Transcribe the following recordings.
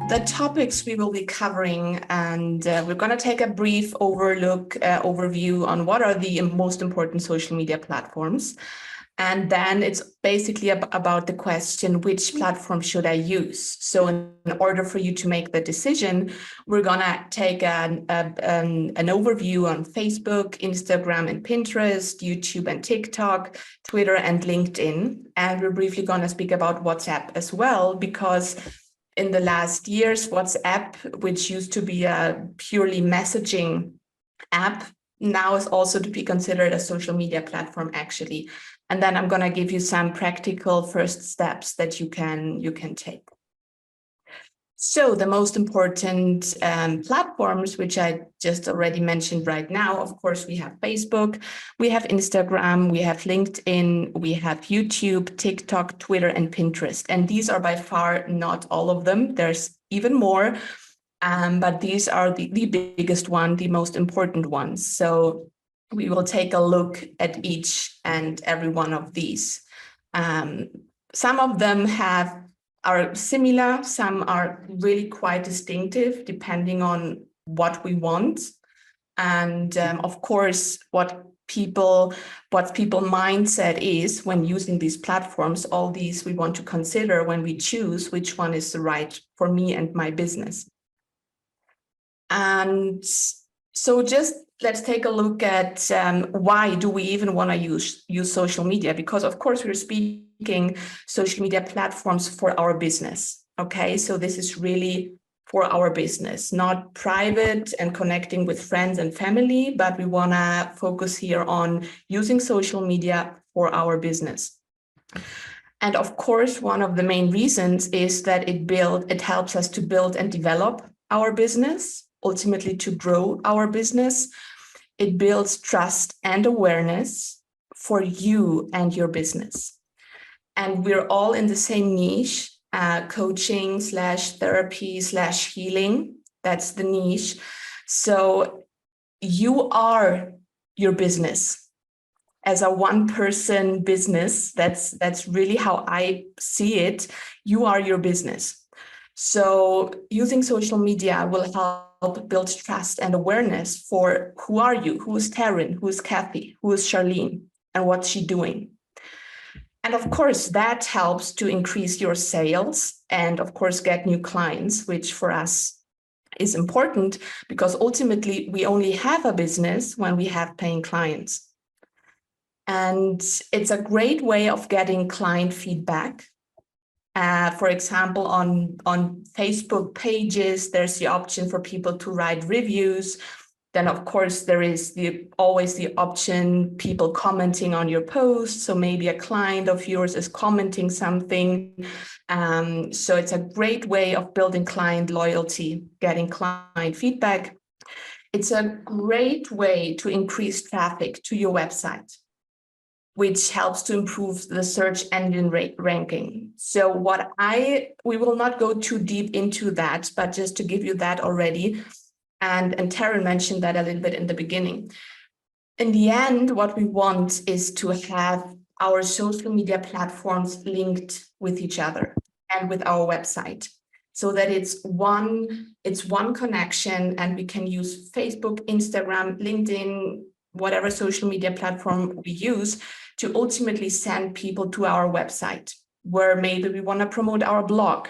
the topics we will be covering, and we're going to take a brief overview on what are the most important social media platforms. And then it's basically about the question, which platform should I use? So in order for you to make the decision, we're going to take an overview on Facebook, Instagram and Pinterest, YouTube and TikTok, Twitter and LinkedIn. And we're briefly going to speak about WhatsApp as well, because in the last years, WhatsApp, which used to be a purely messaging app, now is also to be considered a social media platform, actually. And then I'm going to give you some practical first steps that you can take. So the most important platforms, which I just already mentioned right now, of course, we have Facebook, we have Instagram, we have LinkedIn, we have YouTube, TikTok, Twitter, and Pinterest. And these are by far not all of them. There's even more, but these are the biggest one, the most important ones. So we will take a look at each and every one of these. Some of them are similar, some are really quite distinctive depending on what we want. And of course, what people mindset is when using these platforms, all these we want to consider when we choose which one is the right for me and my business. And so just let's take a look at why do we even want to use social media? Because of course we're speaking social media platforms for our business. Okay, so this is really for our business, not private and connecting with friends and family, but we want to focus here on using social media for our business. And of course, one of the main reasons is that it helps us to build and develop our business, ultimately to grow our business. It builds trust and awareness for you and your business. And we're all in the same niche, coaching / therapy / healing. That's the niche. So you are your business. As a one-person business, that's really how I see it. You are your business. So using social media will help build trust and awareness for who are you, who is Taryn, who is Kathy, who is Charlene, and what's she doing. And of course, that helps to increase your sales and of course get new clients, which for us is important because ultimately we only have a business when we have paying clients. And it's a great way of getting client feedback. For example, on Facebook pages, there's the option for people to write reviews. Then, of course, there is always the option people commenting on your post. So maybe a client of yours is commenting something. So it's a great way of building client loyalty, getting client feedback. It's a great way to increase traffic to your website, which helps to improve the search engine ranking. So we will not go too deep into that, but just to give you that already. And Taryn mentioned that a little bit in the beginning. In the end, what we want is to have our social media platforms linked with each other and with our website so that it's one connection and we can use Facebook, Instagram, LinkedIn, whatever social media platform we use to ultimately send people to our website where maybe we want to promote our blog.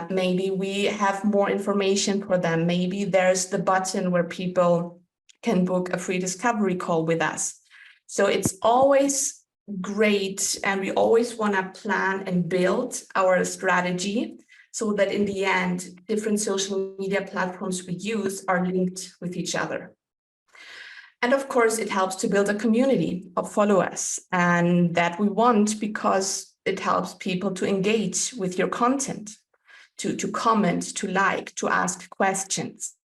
Maybe we have more information for them. Maybe there's the button where people can book a free discovery call with us. So it's always great. And we always want to plan and build our strategy so that in the end, different social media platforms we use are linked with each other. And of course, it helps to build a community of followers, and that we want because it helps people to engage with your content, to comment, to like, to ask questions.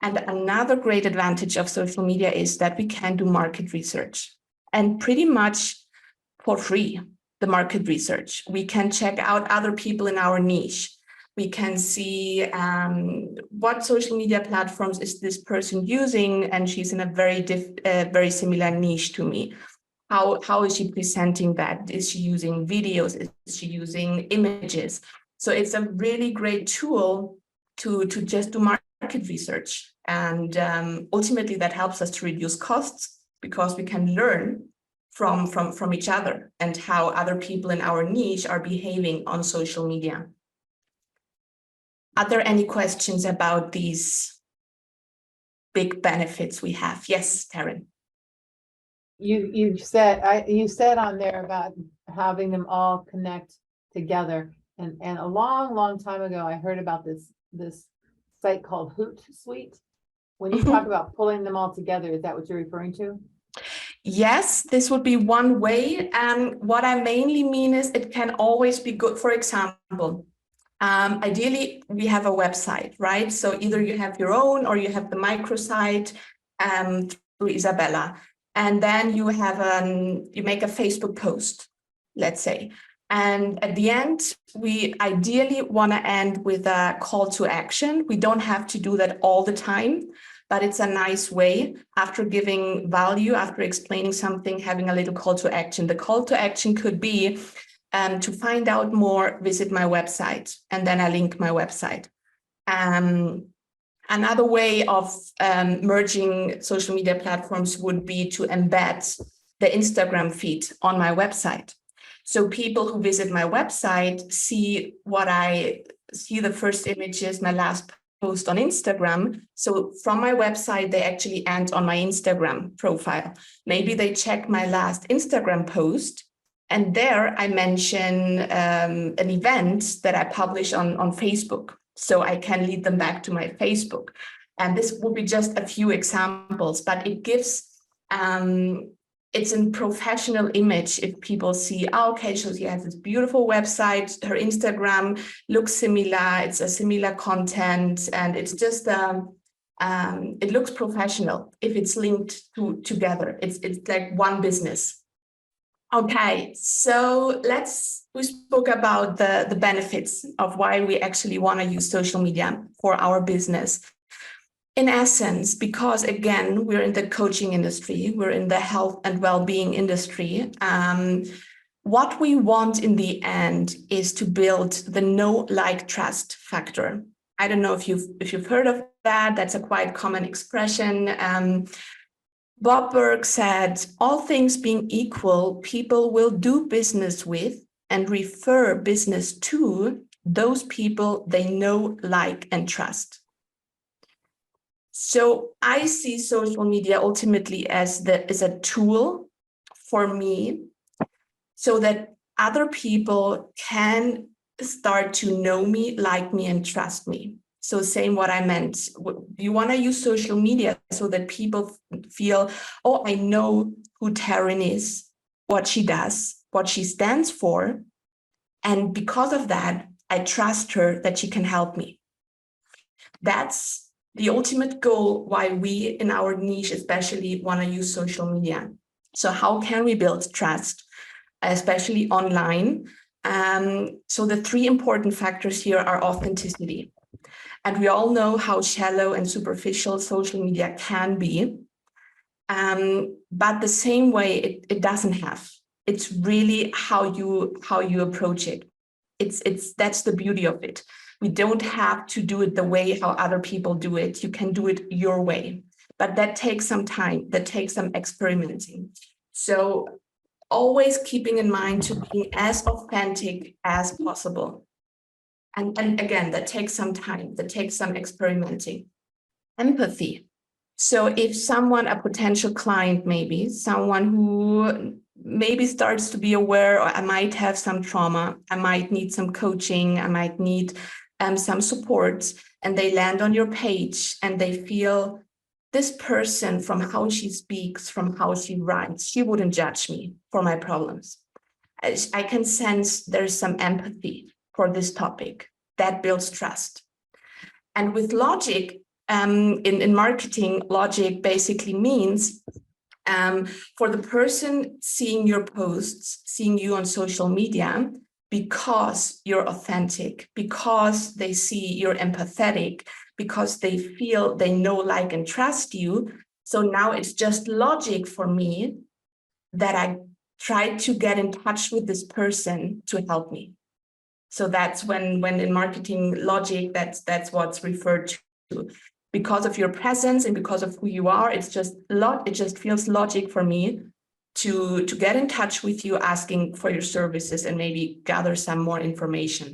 And another great advantage of social media is that we can do market research, and pretty much for free, the market research. We can check out other people in our niche. We can see what social media platforms is this person using, and she's in a very similar niche to me. How is she presenting that? Is she using videos? Is she using images? So it's a really great tool to just do market research. And ultimately that helps us to reduce costs because we can learn from each other and how other people in our niche are behaving on social media. Are there any questions about these big benefits we have? Yes, Taryn. You said on there about having them all connect together, and a long time ago I heard about this site called Hootsuite. When you talk about pulling them all together, is that what you're referring to? Yes, this would be one way. And what I mainly mean is it can always be good. For example, ideally, we have a website, right? So either you have your own or you have the microsite through Isabella. And then you have you make a Facebook post, let's say. And at the end, we ideally want to end with a call to action. We don't have to do that all the time, but it's a nice way after giving value, after explaining something, having a little call to action. The call to action could be to find out more, visit my website, and then I link my website. Another way of merging social media platforms would be to embed the Instagram feed on my website. So people who visit my website see the first images, my last post on Instagram. So from my website, they actually end on my Instagram profile. Maybe they check my last Instagram post, and there I mention an event that I publish on Facebook. So I can lead them back to my Facebook. And this will be just a few examples, but it gives, it's a professional image if people see, oh, okay, so she has this beautiful website, her Instagram looks similar, it's a similar content, and it's just, it looks professional if it's linked together. It's like one business. Okay, so we spoke about the benefits of why we actually want to use social media for our business. In essence, because again, we're in the coaching industry, we're in the health and well-being industry. What we want in the end is to build the know, like, trust factor. I don't know if you've heard of that. That's a quite common expression. Bob Burg said, all things being equal, people will do business with and refer business to those people they know, like, and trust. So I see social media ultimately as a tool for me so that other people can start to know me, like me, and trust me. So same what I meant. You want to use social media so that people feel, oh, I know who Taryn is, what she does, what she stands for. And because of that, I trust her that she can help me. That's the ultimate goal why we in our niche especially want to use social media. So how can we build trust, especially online? So the three important factors here are authenticity. And we all know how shallow and superficial social media can be. But the same way it doesn't have. It's really how you approach it. That's the beauty of it. We don't have to do it the way how other people do it. You can do it your way, but that takes some time. That takes some experimenting. So always keeping in mind to being as authentic as possible. And again, that takes some time. That takes some experimenting. Empathy. So if someone, a potential client, maybe someone who maybe starts to be aware, or I might have some trauma, I might need some coaching, I might need some support, and they land on your page and they feel this person, from how she speaks, from how she writes, she wouldn't judge me for my problems. I can sense there's some empathy for this topic. That builds trust. And with logic, in marketing, logic basically means for the person seeing your posts, seeing you on social media, because you're authentic, because they see you're empathetic, because they feel they know, like, and trust you. So now it's just logic for me that I try to get in touch with this person to help me. So that's when in marketing logic, that's what's referred to. Because of your presence and because of who you are, it just feels logic for me to get in touch with you, asking for your services and maybe gather some more information.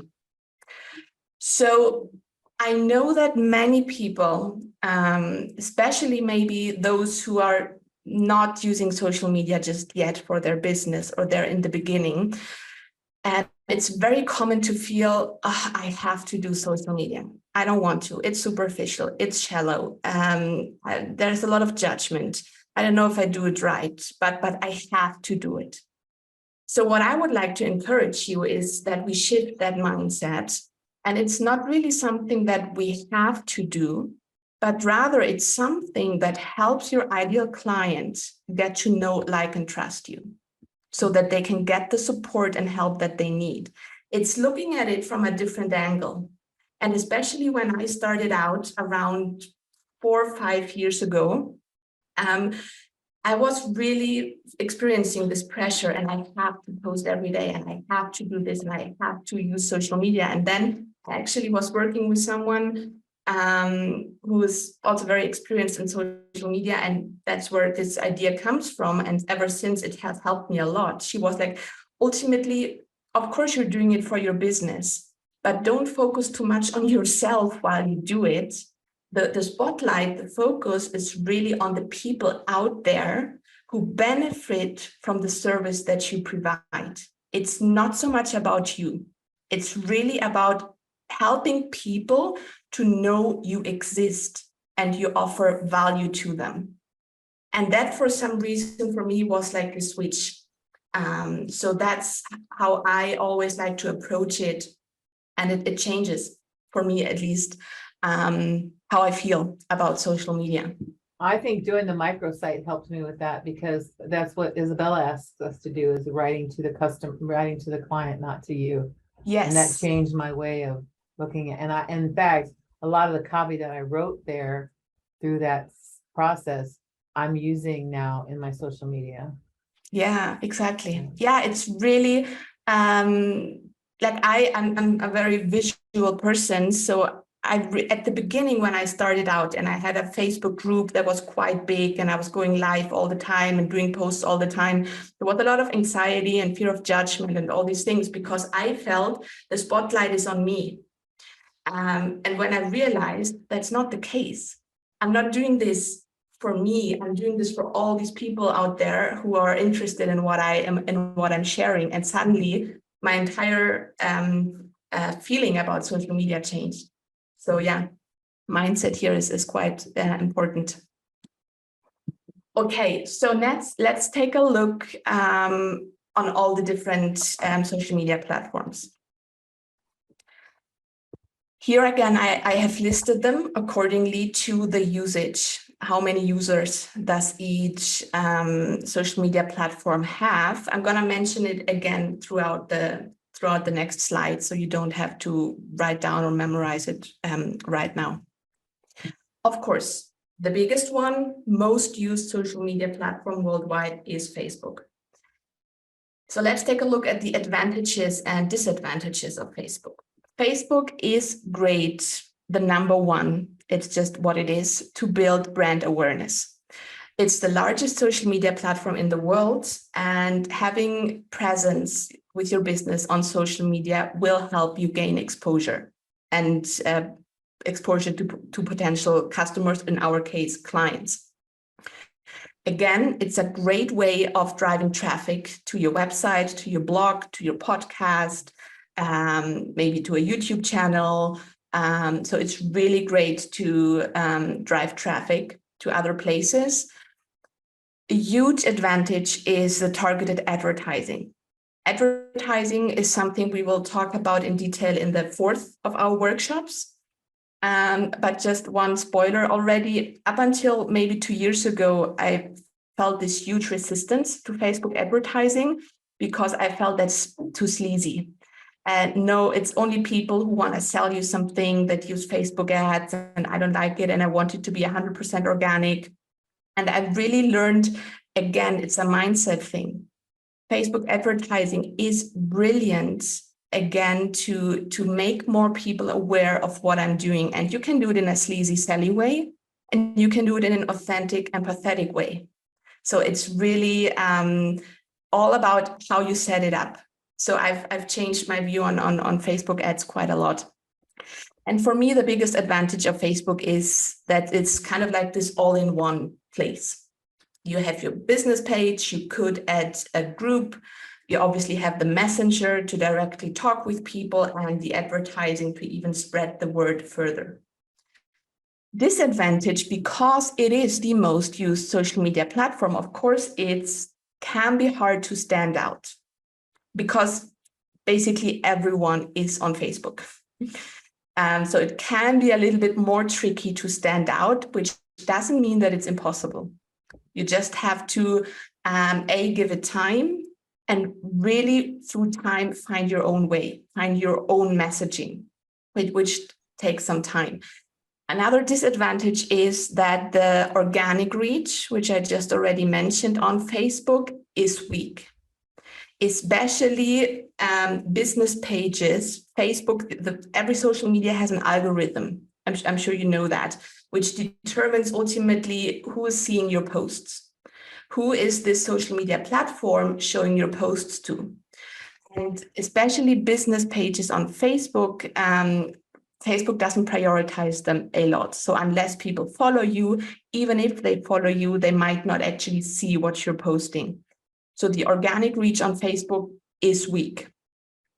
So I know that many people, especially maybe those who are not using social media just yet for their business, or they're in the beginning, and it's very common to feel, I have to do social media. I don't want to. It's superficial. It's shallow. There's a lot of judgment. I don't know if I do it right, but I have to do it. So what I would like to encourage you is that we shift that mindset. And it's not really something that we have to do, but rather it's something that helps your ideal client get to know, like, and trust you, so that they can get the support and help that they need. It's looking at it from a different angle. And especially when I started out around 4 or 5 years ago, I was really experiencing this pressure, and I have to post every day, and I have to do this, and I have to use social media. And then I actually was working with someone who is also very experienced in social media, and that's where this idea comes from. And ever since, it has helped me a lot. She was like, ultimately, of course, you're doing it for your business, but don't focus too much on yourself while you do it. The spotlight, the focus is really on the people out there who benefit from the service that you provide. It's not so much about you. It's really about helping people to know you exist and you offer value to them. And that, for some reason, for me, was like a switch. So that's how I always like to approach it. And it changes, for me at least, how I feel about social media. I think doing the microsite helps me with that, because that's what Isabella asks us to do, is writing to the client, not to you. Yes. And that changed my way of looking at, and in fact, a lot of the copy that I wrote there through that process, I'm using now in my social media. Yeah, exactly. Yeah, it's really, like I'm a very visual person. So at the beginning, when I started out, and I had a Facebook group that was quite big, and I was going live all the time and doing posts all the time, there was a lot of anxiety and fear of judgment and all these things, because I felt the spotlight is on me. And when I realized that's not the case, I'm not doing this for me, I'm doing this for all these people out there who are interested in what I am and what I'm sharing. And suddenly my entire feeling about social media changed. So yeah, mindset here is quite important. Okay, so let's take a look on all the different social media platforms. Here again, I have listed them accordingly to the usage. How many users does each social media platform have? I'm going to mention it again throughout the next slide, so you don't have to write down or memorize it right now. Of course, the biggest one, most used social media platform worldwide is Facebook. So let's take a look at the advantages and disadvantages of Facebook. Facebook is great, the number one, it's just what it is, to build brand awareness. It's the largest social media platform in the world, and having presence with your business on social media will help you gain exposure and exposure to potential customers, in our case, clients. Again, it's a great way of driving traffic to your website, to your blog, to your podcast, maybe to a YouTube channel. So it's really great to drive traffic to other places. A huge advantage is the targeted advertising. Advertising is something we will talk about in detail in the 4th of our workshops. But just one spoiler already, up until maybe 2 years ago, I felt this huge resistance to Facebook advertising because I felt that's too sleazy. And no, it's only people who want to sell you something that use Facebook ads, and I don't like it, and I want it to be 100% organic. And I've really learned, again, it's a mindset thing. Facebook advertising is brilliant again to make more people aware of what I'm doing. And you can do it in a sleazy, silly way, and you can do it in an authentic, empathetic way. So it's really all about how you set it up. So I've changed my view on Facebook ads quite a lot. And for me, the biggest advantage of Facebook is that it's kind of like this all-in-one place. You have your business page, you could add a group, you obviously have the messenger to directly talk with people, and the advertising to even spread the word further. Disadvantage, because it is the most used social media platform, of course, it can be hard to stand out because basically everyone is on Facebook. So it can be a little bit more tricky to stand out, which doesn't mean that it's impossible. You just have to, give it time and really through time, find your own way, find your own messaging, which takes some time. Another disadvantage is that the organic reach, which I just already mentioned on Facebook, is weak. Especially business pages. Facebook, every social media has an algorithm. I'm sure you know that, which determines ultimately who is seeing your posts. Who is this social media platform showing your posts to? And especially business pages on Facebook, Facebook doesn't prioritize them a lot. So unless people follow you, even if they follow you, they might not actually see what you're posting. So the organic reach on Facebook is weak.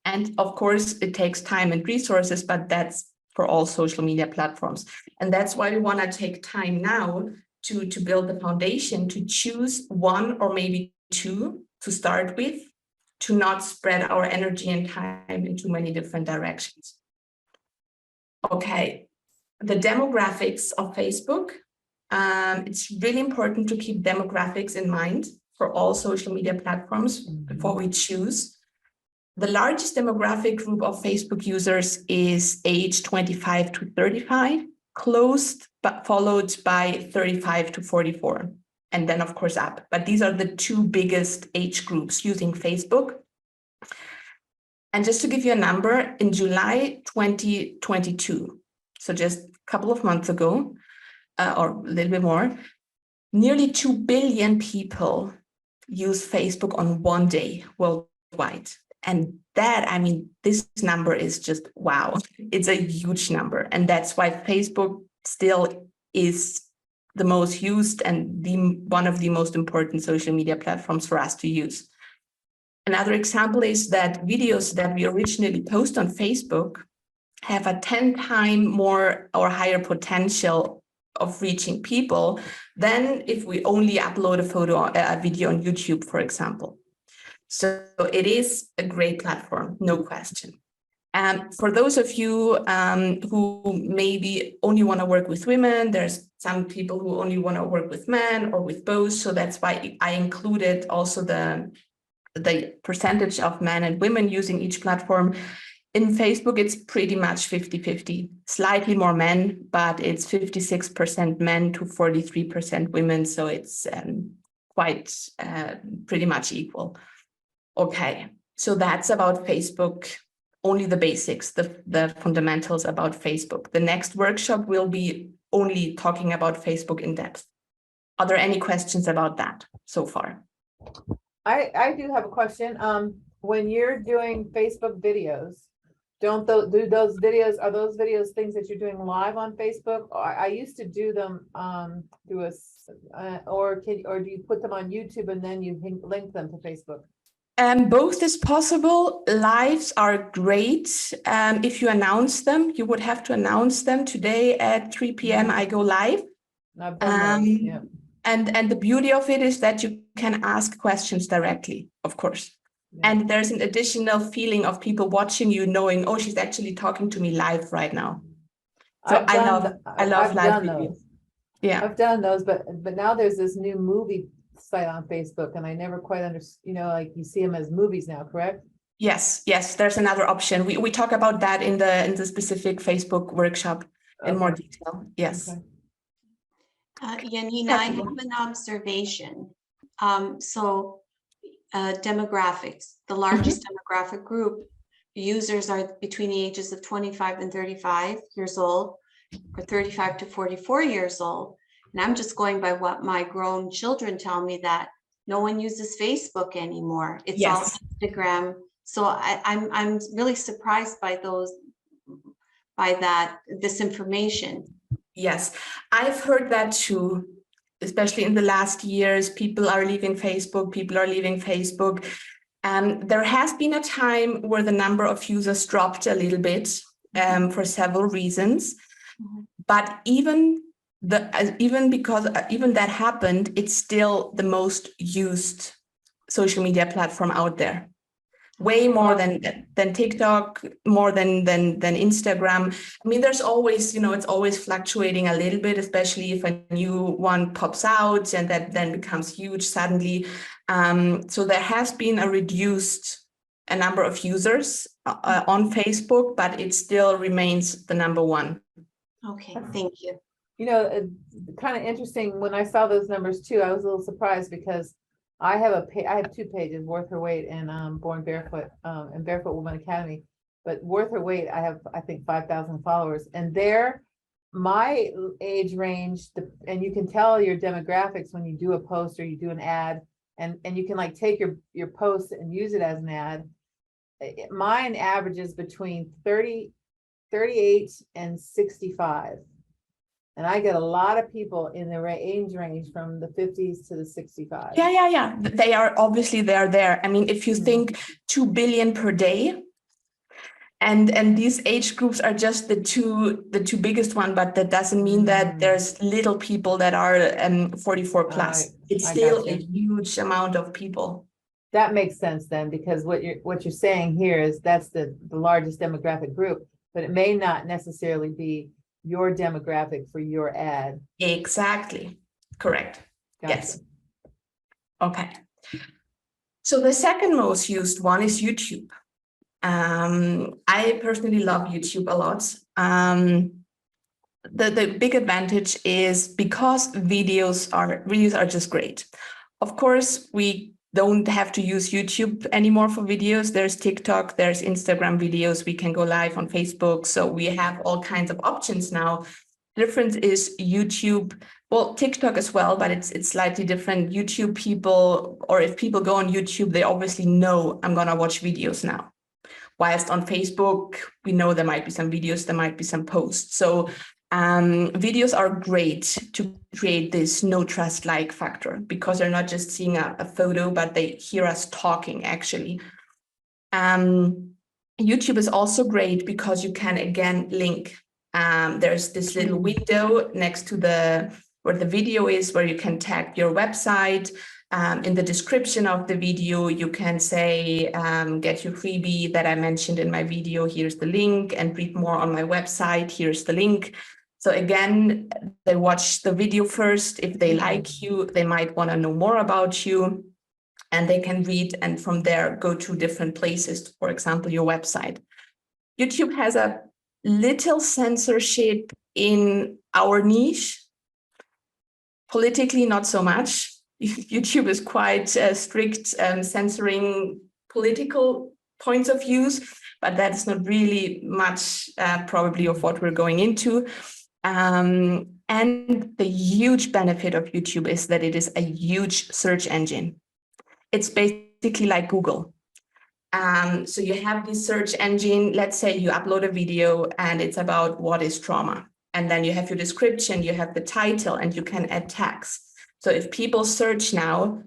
And of course, it takes time and resources, but that's for all social media platforms. And that's why we want to take time now to build the foundation, to choose one or maybe two to start with, to not spread our energy and time in too many different directions. Okay, the demographics of Facebook. It's really important to keep demographics in mind for all social media platforms before we choose. The largest demographic group of Facebook users is age 25 to 35, but followed by 35 to 44, and then of course up. But these are the two biggest age groups using Facebook. And just to give you a number, in July 2022, so just a couple of months ago, or a little bit more, nearly 2 billion people use Facebook on one day worldwide. And that, I mean, this number is just wow. It's a huge number. And that's why Facebook still is the most used and one of the most important social media platforms for us to use. Another example is that videos that we originally post on Facebook have a 10 times more or higher potential of reaching people than if we only upload a video on YouTube, for example. So it is a great platform, no question. And for those of you who maybe only want to work with women, there's some people who only want to work with men or with both. So that's why I included also the percentage of men and women using each platform. In Facebook, it's pretty much 50-50, slightly more men, but it's 56% men to 43% women. So it's quite pretty much equal. Okay, so that's about Facebook, only the basics, the fundamentals about Facebook. The next workshop will be only talking about Facebook in depth. Are there any questions about that so far? I do have a question. When you're doing Facebook videos, are those videos things that you're doing live on Facebook? I used to do them through or do you put them on YouTube and then you link them to Facebook? Both is possible. Lives are great. If you announce them, you would have to announce them today at 3 p.m. I go live. I've done those, yeah. And the beauty of it is that you can ask questions directly, of course. Yeah. And there's an additional feeling of people watching you knowing, oh, she's actually talking to me live right now. So I love live videos. Yeah, I've done those, but now there's this new movie site on Facebook, and I never quite understand. Like you see them as movies now, correct? Yes, there's another option. We talk about that in the specific Facebook workshop in more detail. Yes. Okay. Janina, I have an observation. Demographics, the largest demographic group users are between the ages of 25 and 35 years old, or 35 to 44 years old. And I'm just going by what my grown children tell me, that no one uses Facebook anymore. It's all Yes. Instagram. So I'm really surprised by this information. Yes, I've heard that too, especially in the last years. People are leaving Facebook. There has been a time where the number of users dropped a little bit for several reasons. Mhm. But even that happened, it's still the most used social media platform out there. Way more than TikTok, more than Instagram. I mean, there's always, it's always fluctuating a little bit, especially if a new one pops out and that then becomes huge suddenly. So there has been a reduced number of users on Facebook, but it still remains the number one. Okay, thank you. You know, kind of interesting, when I saw those numbers too, I was a little surprised because I have two pages, Worth Her Weight and Born Barefoot and Barefoot Woman Academy. But Worth Her Weight, I have, I think, 5,000 followers, and there, my age range, and you can tell your demographics when you do a post or you do an ad, and you can like take your post and use it as an ad. Mine averages between 38 and 65. And I get a lot of people in the age range from the 50s to the 65. Yeah. They are obviously there. I mean, if you think 2 billion per day, and these age groups are just the two biggest one, but that doesn't mean that there's little people that are 44 plus. It's still a huge amount of people. That makes sense then, because what you're saying here is that's the largest demographic group, but it may not necessarily be your demographic for your ad. Exactly. Correct. Gotcha. Yes. Okay. So the second most used one is YouTube. I personally love YouTube a lot. The big advantage is because videos are just great. Of course, we don't have to use YouTube anymore for videos. There's TikTok, there's Instagram videos. We can go live on Facebook. So we have all kinds of options now. Difference is YouTube, well, TikTok as well, but it's slightly different. YouTube people, or if people go on YouTube, they obviously know I'm gonna watch videos now. Whilst on Facebook, we know there might be some videos, there might be some posts. So videos are great to create this no trust like factor, because they're not just seeing a photo, but they hear us talking actually. YouTube is also great because you can again link. There's this little window next to where the video is, where you can tag your website. In the description of the video, you can say, get your freebie that I mentioned in my video. Here's the link, and read more on my website. Here's the link. So again, they watch the video first. If they like you, they might want to know more about you, and they can read and from there go to different places, for example, your website. YouTube has a little censorship in our niche. Politically, not so much. YouTube is quite strict, censoring political points of views, but that's not really much probably of what we're going into. And the huge benefit of YouTube is that it is a huge search engine. It's basically like Google. So you have this search engine. Let's say you upload a video and it's about what is trauma. And then you have your description, you have the title, and you can add tags. So if people search now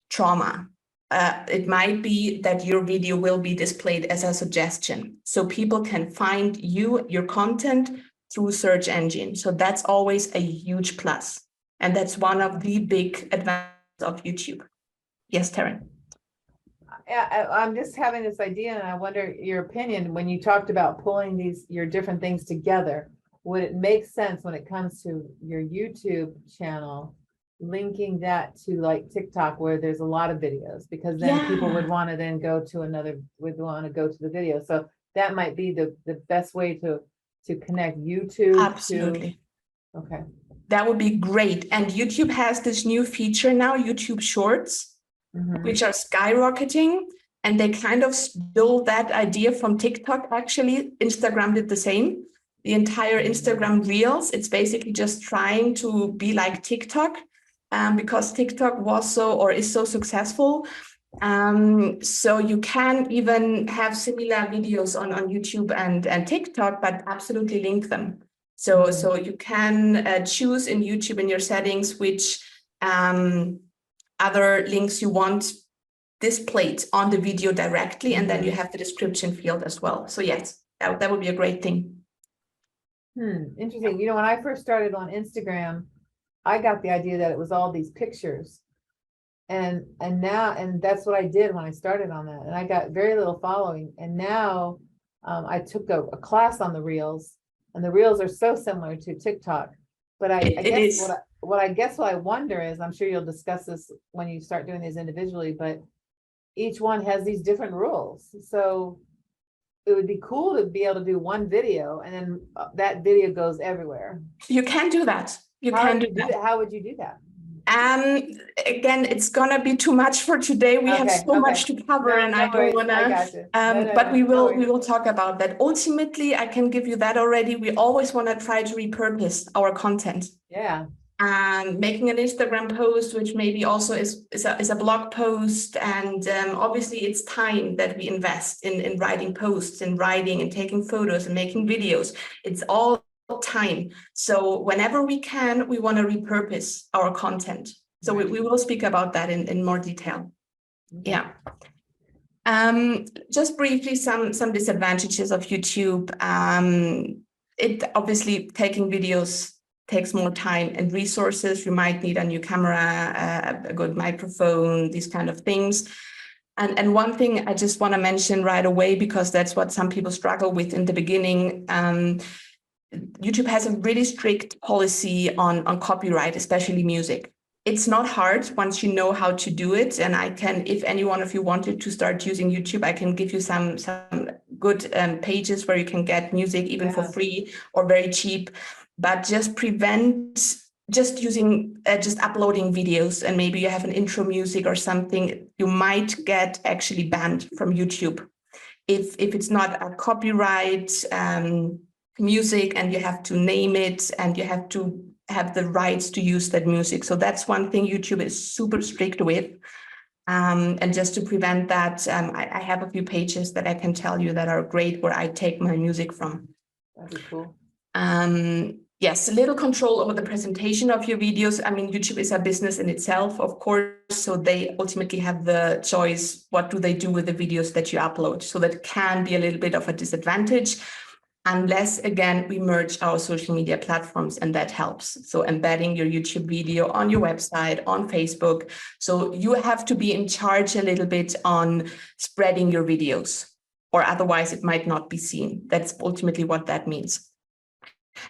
trauma, it might be that your video will be displayed as a suggestion. So people can find your content through search engine. So that's always a huge plus. And that's one of the big advantages of YouTube. Yes, Taryn. I'm just having this idea, and I wonder your opinion when you talked about pulling your different things together. Would it make sense when it comes to your YouTube channel, linking that to like TikTok, where there's a lot of videos, because then people would want to then go to the video. So that might be the best way to connect YouTube. Absolutely. Okay. That would be great. And YouTube has this new feature now, YouTube Shorts, which are skyrocketing. And they kind of stole that idea from TikTok. Actually, Instagram did the same. The entire Instagram Reels, it's basically just trying to be like TikTok, because TikTok was so or is so successful. So you can even have similar videos on YouTube and TikTok, but absolutely link them. So you can choose in YouTube in your settings which other links you want displayed on the video directly, and then you have the description field as well. So yes, that would be a great thing. Interesting. You know, when I first started on Instagram, I got the idea that it was all these pictures. And that's what I did when I started on that. And I got very little following. And now I took a class on the Reels, and the Reels are so similar to TikTok. But I guess what I wonder is, I'm sure you'll discuss this when you start doing these individually, but each one has these different rules. So it would be cool to be able to do one video and then that video goes everywhere. You can do that. How would you do that? Again, it's gonna be too much for today. We have so much to cover, and I don't wanna. But we will talk about that. Ultimately, I can give you that already. We always want to try to repurpose our content. Yeah. Making an Instagram post, which maybe also is a blog post, and obviously it's time that we invest in writing posts, in writing and taking photos and making videos. It's all time. So whenever we can, we want to repurpose our content. So we will speak about that in more detail. Yeah. Just briefly, some disadvantages of YouTube. It obviously, taking videos takes more time and resources. You might need a new camera, a good microphone, these kind of things. And one thing I just want to mention right away, because that's what some people struggle with in the beginning. YouTube has a really strict policy on copyright, especially music. It's not hard once you know how to do it. And I can, if any one of you wanted to start using YouTube, I can give you some good pages where you can get music even for free or very cheap. But just prevent just uploading videos, and maybe you have an intro music or something, you might get actually banned from YouTube if it's not a copyright music, and you have to name it and you have to have the rights to use that music. So that's one thing YouTube is super strict with. And just to prevent that, I have a few pages that I can tell you that are great where I take my music from. That'd be cool. Yes, a little control over the presentation of your videos. I mean, YouTube is a business in itself, of course, so they ultimately have the choice, what do they do with the videos that you upload? So that can be a little bit of a disadvantage, unless, again, we merge our social media platforms, and that helps. So embedding your YouTube video on your website, on Facebook. So you have to be in charge a little bit on spreading your videos, or otherwise it might not be seen. That's ultimately what that means.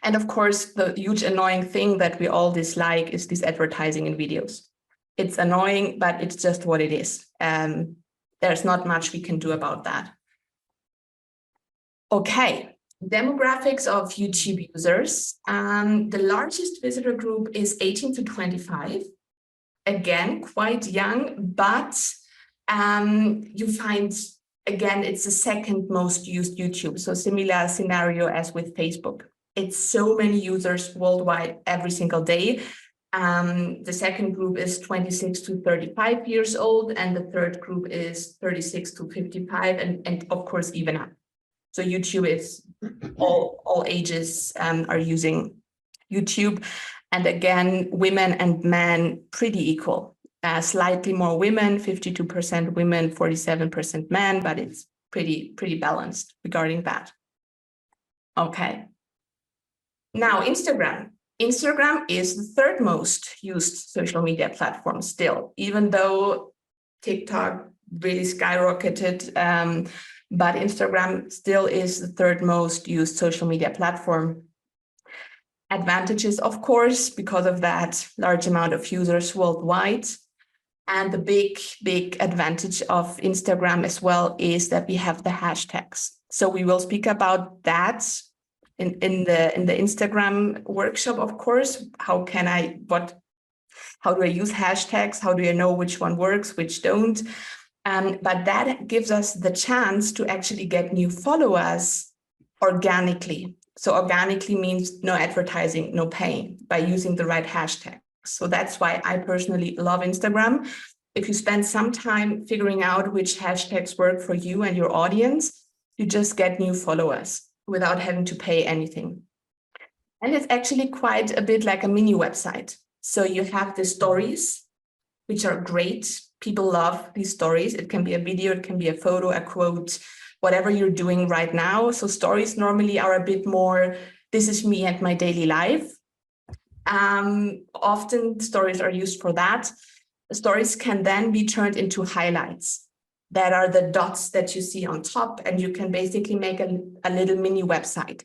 And of course, the huge annoying thing that we all dislike is this advertising in videos. It's annoying, but it's just what it is. There's not much we can do about that. Okay, demographics of YouTube users. The largest visitor group is 18 to 25. Again, quite young, but you find, again, it's the second most used YouTube. So similar scenario as with Facebook. It's so many users worldwide every single day. The second group is 26 to 35 years old, and the third group is 36 to 55, and of course, even up. So YouTube is all ages are using YouTube. And again, women and men pretty equal. Slightly more women, 52% women, 47% men, but it's pretty balanced regarding that. Okay. Now, Instagram. Instagram is the third most used social media platform still, even though TikTok really skyrocketed, but Instagram still is the third most used social media platform. Advantages, of course, because of that large amount of users worldwide. And the big advantage of Instagram as well is that we have the hashtags. So we will speak about that in the Instagram workshop, of course. How do I use hashtags? How do I know which one works, which don't? But that gives us the chance to actually get new followers organically. So organically means no advertising, no paying, by using the right hashtag. So that's why I personally love Instagram. If you spend some time figuring out which hashtags work for you and your audience, you just get new followers without having to pay anything. And it's actually quite a bit like a mini website. So you have the stories, which are great. People love these stories. It can be a video, it can be a photo, a quote, whatever you're doing right now. So stories normally are a bit more, this is me and my daily life. Often stories are used for that. Stories can then be turned into highlights. That are the dots that you see on top, and you can basically make a little mini website.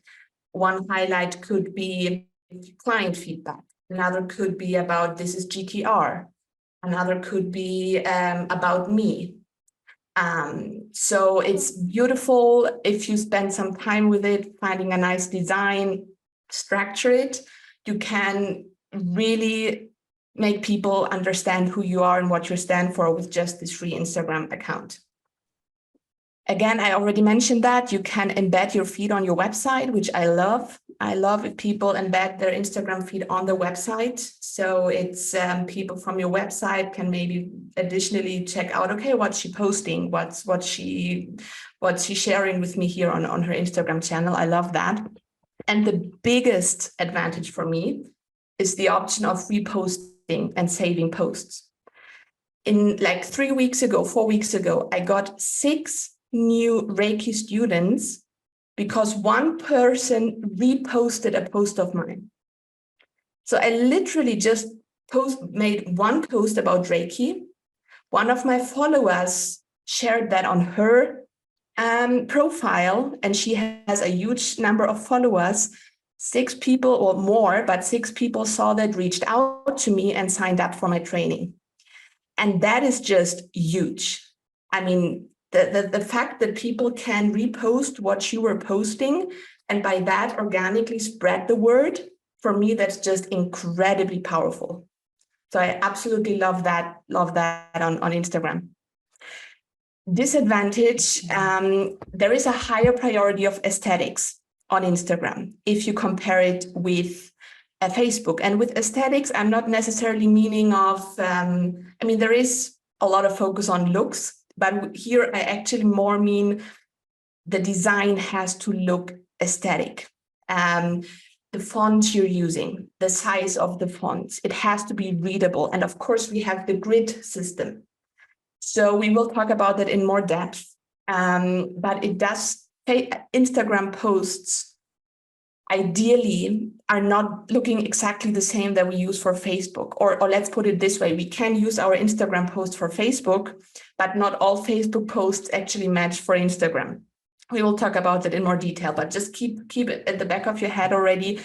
One highlight could be client feedback. Another could be about this is GTR. Another could be about me. So it's beautiful if you spend some time with it, finding a nice design, structure it. You can really make people understand who you are and what you stand for with just this free Instagram account. Again, I already mentioned that you can embed your feed on your website, which I love. I love if people embed their Instagram feed on the website. So it's people from your website can maybe additionally check out, okay, what's she posting? What's she sharing with me here on her Instagram channel? I love that. And the biggest advantage for me is the option of reposting and saving posts. In like 4 weeks ago, I got 6 new Reiki students because one person reposted a post of mine. So I literally just made one post about Reiki. One of my followers shared that on her profile, and she has a huge number of followers. 6 people or more, but 6 people saw that, reached out to me and signed up for my training. And that is just huge. I mean, the fact that people can repost what you were posting and by that organically spread the word, for me, that's just incredibly powerful. So I absolutely love that on Instagram. Disadvantage, there is a higher priority of aesthetics on Instagram if you compare it with Facebook. And with aesthetics, I'm not necessarily meaning of, there is a lot of focus on looks, but here I actually more mean the design has to look aesthetic. The font you're using, the size of the font, it has to be readable. And of course, we have the grid system. So we will talk about that in more depth. But it does, Instagram posts ideally are not looking exactly the same that we use for Facebook. Or let's put it this way, we can use our Instagram post for Facebook, but not all Facebook posts actually match for Instagram. We will talk about that in more detail, but just keep it at the back of your head already.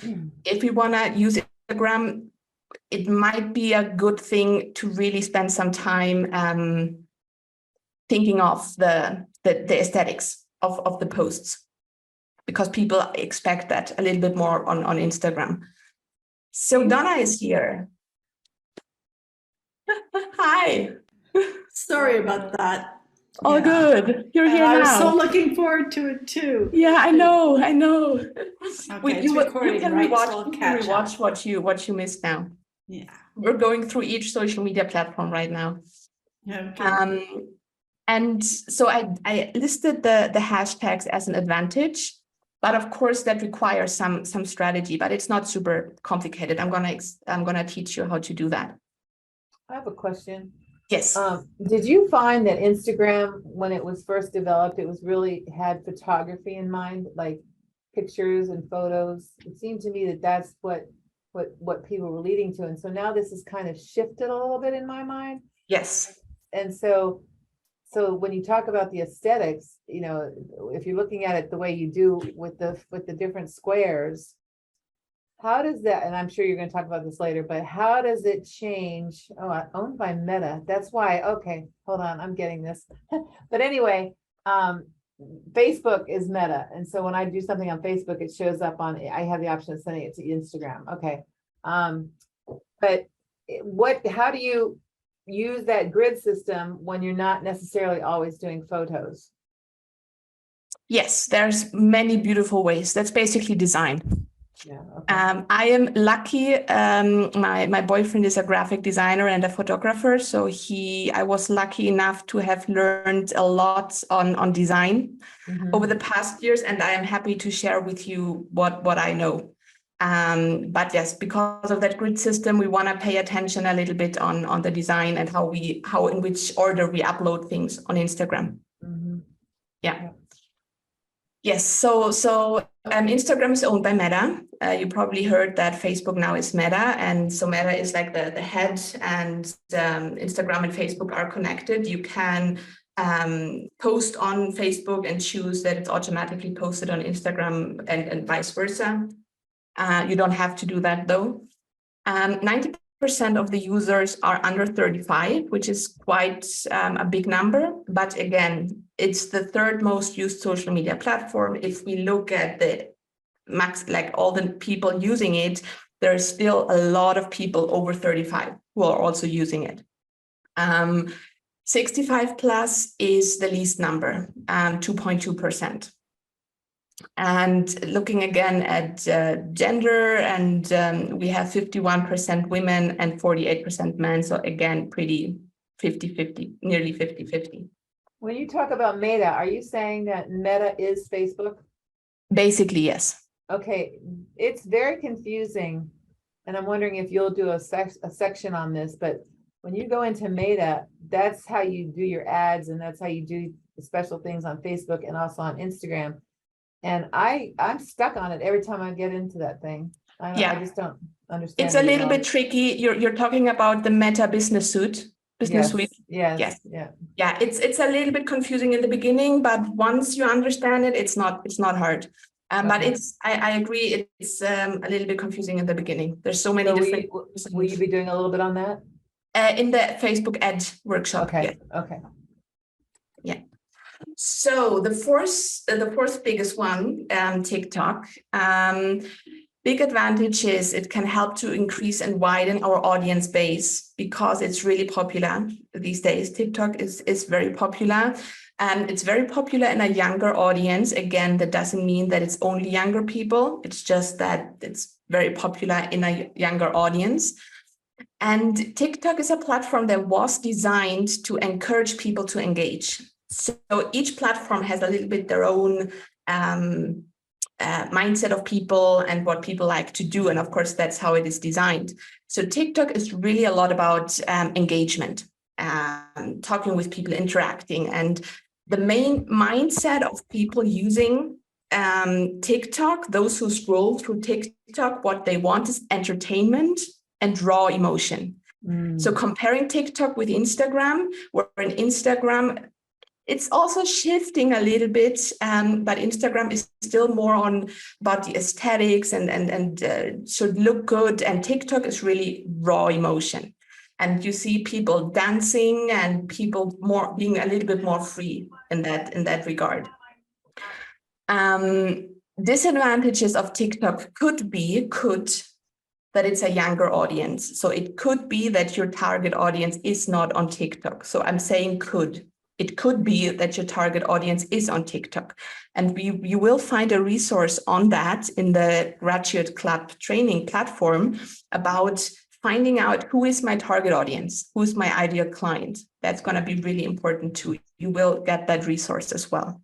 If we want to use Instagram, it might be a good thing to really spend some time thinking of the aesthetics of the posts, because people expect that a little bit more on Instagram. So Donna is here. Hi. Sorry about that. All good. You're here I now. was so looking forward to it too. Yeah, I know. Okay, it's recording, right? So I'll catch up. Watch what you missed now. Yeah. We're going through each social media platform right now. Okay. And so I listed the hashtags as an advantage, but of course that requires some strategy, but it's not super complicated. I'm gonna teach you how to do that. I have a question. Yes. Did you find that Instagram, when it was first developed, it was really had photography in mind, like pictures and photos? It seemed to me that that's what people were leading to. And so now this is kind of shifted a little bit in my mind. Yes. And so when you talk about the aesthetics, if you're looking at it the way you do with the different squares, how does that, and I'm sure you're going to talk about this later, but how does it change? Oh, owned by Meta. That's why. Okay, hold on. I'm getting this. But anyway, Facebook is Meta. And so when I do something on Facebook, it shows up I have the option of sending it to Instagram. Okay. But how do you, use that grid system when you're not necessarily always doing photos. Yes, there's many beautiful ways. That's basically design. Yeah. Okay. I am lucky. My boyfriend is a graphic designer and a photographer, so I was lucky enough to have learned a lot on design over the past years, and I am happy to share with you what I know. But yes, because of that grid system, we want to pay attention a little bit on the design and how in which order we upload things on Instagram. Yeah. Yes, so Instagram is owned by Meta. You probably heard that Facebook now is Meta, and so Meta is like the head, and Instagram and Facebook are connected. You can post on Facebook and choose that it's automatically posted on Instagram and vice versa. You don't have to do that though. 90% of the users are under 35, which is quite a big number. But again, it's the third most used social media platform. If we look at the max, like all the people using it, there's still a lot of people over 35 who are also using it. 65 plus is the least number, 2.2%. And looking again at gender, and we have 51% women and 48% men. So again, pretty 50-50, nearly 50-50. When you talk about Meta, are you saying that Meta is Facebook? Basically, yes. Okay, it's very confusing. And I'm wondering if you'll do a section on this, but when you go into Meta, that's how you do your ads, and that's how you do special things on Facebook and also on Instagram. And I'm stuck on it every time I get into that thing. I just don't understand. It's a little bit tricky. You're talking about the Meta Business Suite. Suite. Yes. Yeah. It's a little bit confusing in the beginning, but once you understand it, it's not hard. But I agree. It's a little bit confusing in the beginning. There's so many different. Will you be doing a little bit on that? In the Facebook Ad workshop. Okay. Yeah. Okay. Yeah. So the fourth biggest one, TikTok. Big advantage is it can help to increase and widen our audience base because it's really popular these days. TikTok is very popular, and it's very popular in a younger audience. Again, that doesn't mean that it's only younger people. It's just that it's very popular in a younger audience. And TikTok is a platform that was designed to encourage people to engage. So each platform has a little bit their own mindset of people and what people like to do. And of course, that's how it is designed. So TikTok is really a lot about engagement, talking with people, interacting. And the main mindset of people using TikTok, those who scroll through TikTok, what they want is entertainment and raw emotion. So comparing TikTok with Instagram, where in Instagram, it's also shifting a little bit, but Instagram is still more about the aesthetics and should look good. And TikTok is really raw emotion. And you see people dancing and people being a little bit more free in that regard. Disadvantages of TikTok could that it's a younger audience. So it could be that your target audience is not on TikTok. So I'm saying could. It could be that your target audience is on TikTok. And you will find a resource on that in the Graduate Club training platform about finding out who is my target audience, who is my ideal client. That's going to be really important too. You will get that resource as well.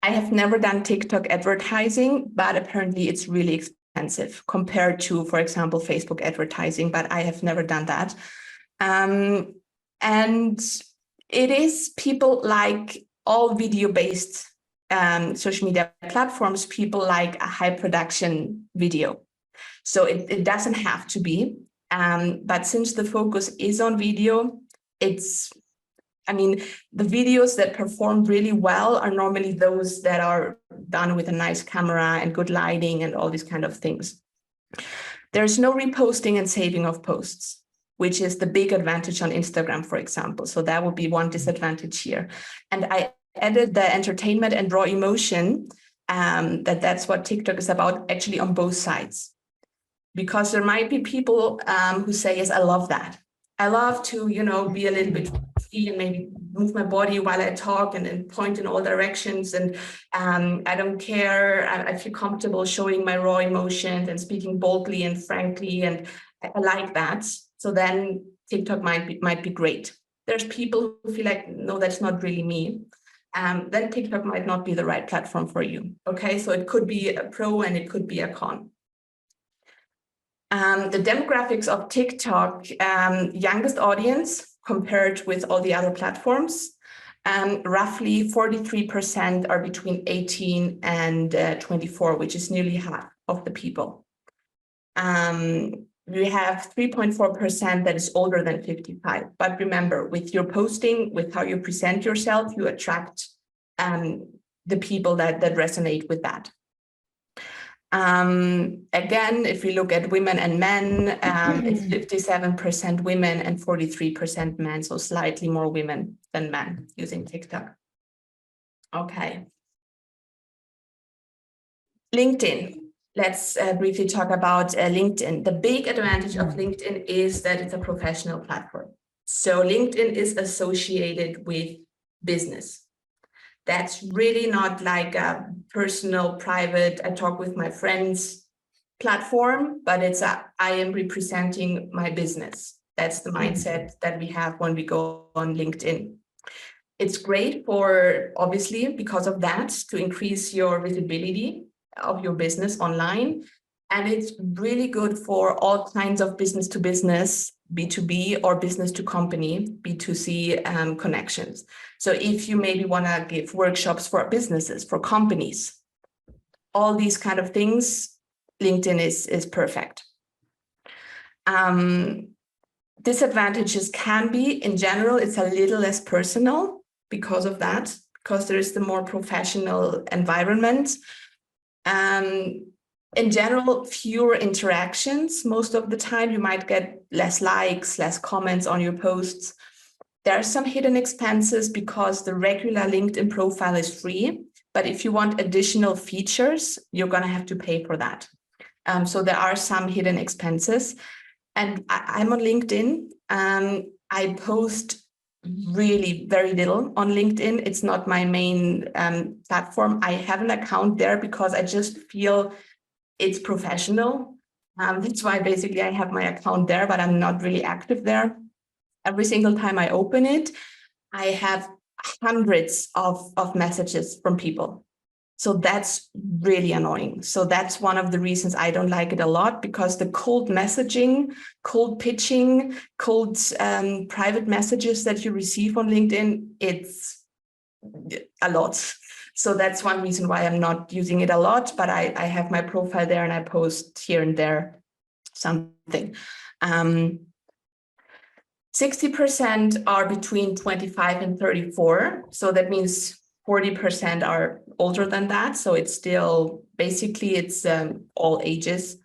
I have never done TikTok advertising, but apparently it's really expensive compared to, for example, Facebook advertising, but I have never done that. And it is people like all video-based social media platforms, people like a high production video. So it doesn't have to be, but since the focus is on video, the videos that perform really well are normally those that are done with a nice camera and good lighting and all these kind of things. There's no reposting and saving of posts, which is the big advantage on Instagram, for example. So that would be one disadvantage here. And I added the entertainment and raw emotion, that's what TikTok is about, actually on both sides. Because there might be people who say, yes, I love that. I love to, be a little bit free and maybe move my body while I talk and then point in all directions. And I don't care. I feel comfortable showing my raw emotions and speaking boldly and frankly. And I like that. So then TikTok might be great. There's people who feel like, no, that's not really me. Then TikTok might not be the right platform for you. Okay, so it could be a pro and it could be a con. The demographics of TikTok, youngest audience compared with all the other platforms, roughly 43% are between 18 and 24, which is nearly half of the people. We have 3.4% that is older than 55. But remember, with your posting, with how you present yourself, you attract the people that resonate with that. Again, if we look at women and men, it's 57% women and 43% men, so slightly more women than men using TikTok. Okay. LinkedIn. Let's briefly talk about LinkedIn. The big advantage of LinkedIn is that it's a professional platform. So LinkedIn is associated with business. That's really not like a personal, private, I talk with my friends platform, but it's I am representing my business. That's the mindset that we have when we go on LinkedIn. It's great for, obviously, because of that, to increase your visibility of your business online. And it's really good for all kinds of business to business, B2B or business to company, B2C connections. So if you maybe want to give workshops for businesses, for companies, all these kind of things, LinkedIn is perfect. Disadvantages can be, in general, it's a little less personal because of that, because there is the more professional environment. In general, fewer interactions. Most of the time, you might get less likes, less comments on your posts. There are some hidden expenses because the regular LinkedIn profile is free. But if you want additional features, you're going to have to pay for that. So there are some hidden expenses. And I'm on LinkedIn. I post really very little on LinkedIn. It's not my main platform. I have an account there because I just feel it's professional. That's why basically I have my account there, but I'm not really active there. Every single time I open it, I have hundreds of messages from people. So that's really annoying. So that's one of the reasons I don't like it a lot, because the cold messaging, cold pitching, cold private messages that you receive on LinkedIn, it's a lot. So that's one reason why I'm not using it a lot, but I have my profile there and I post here and there something. 60% are between 25 and 34. So that means 40% are older than that. So it's still, basically it's all ages.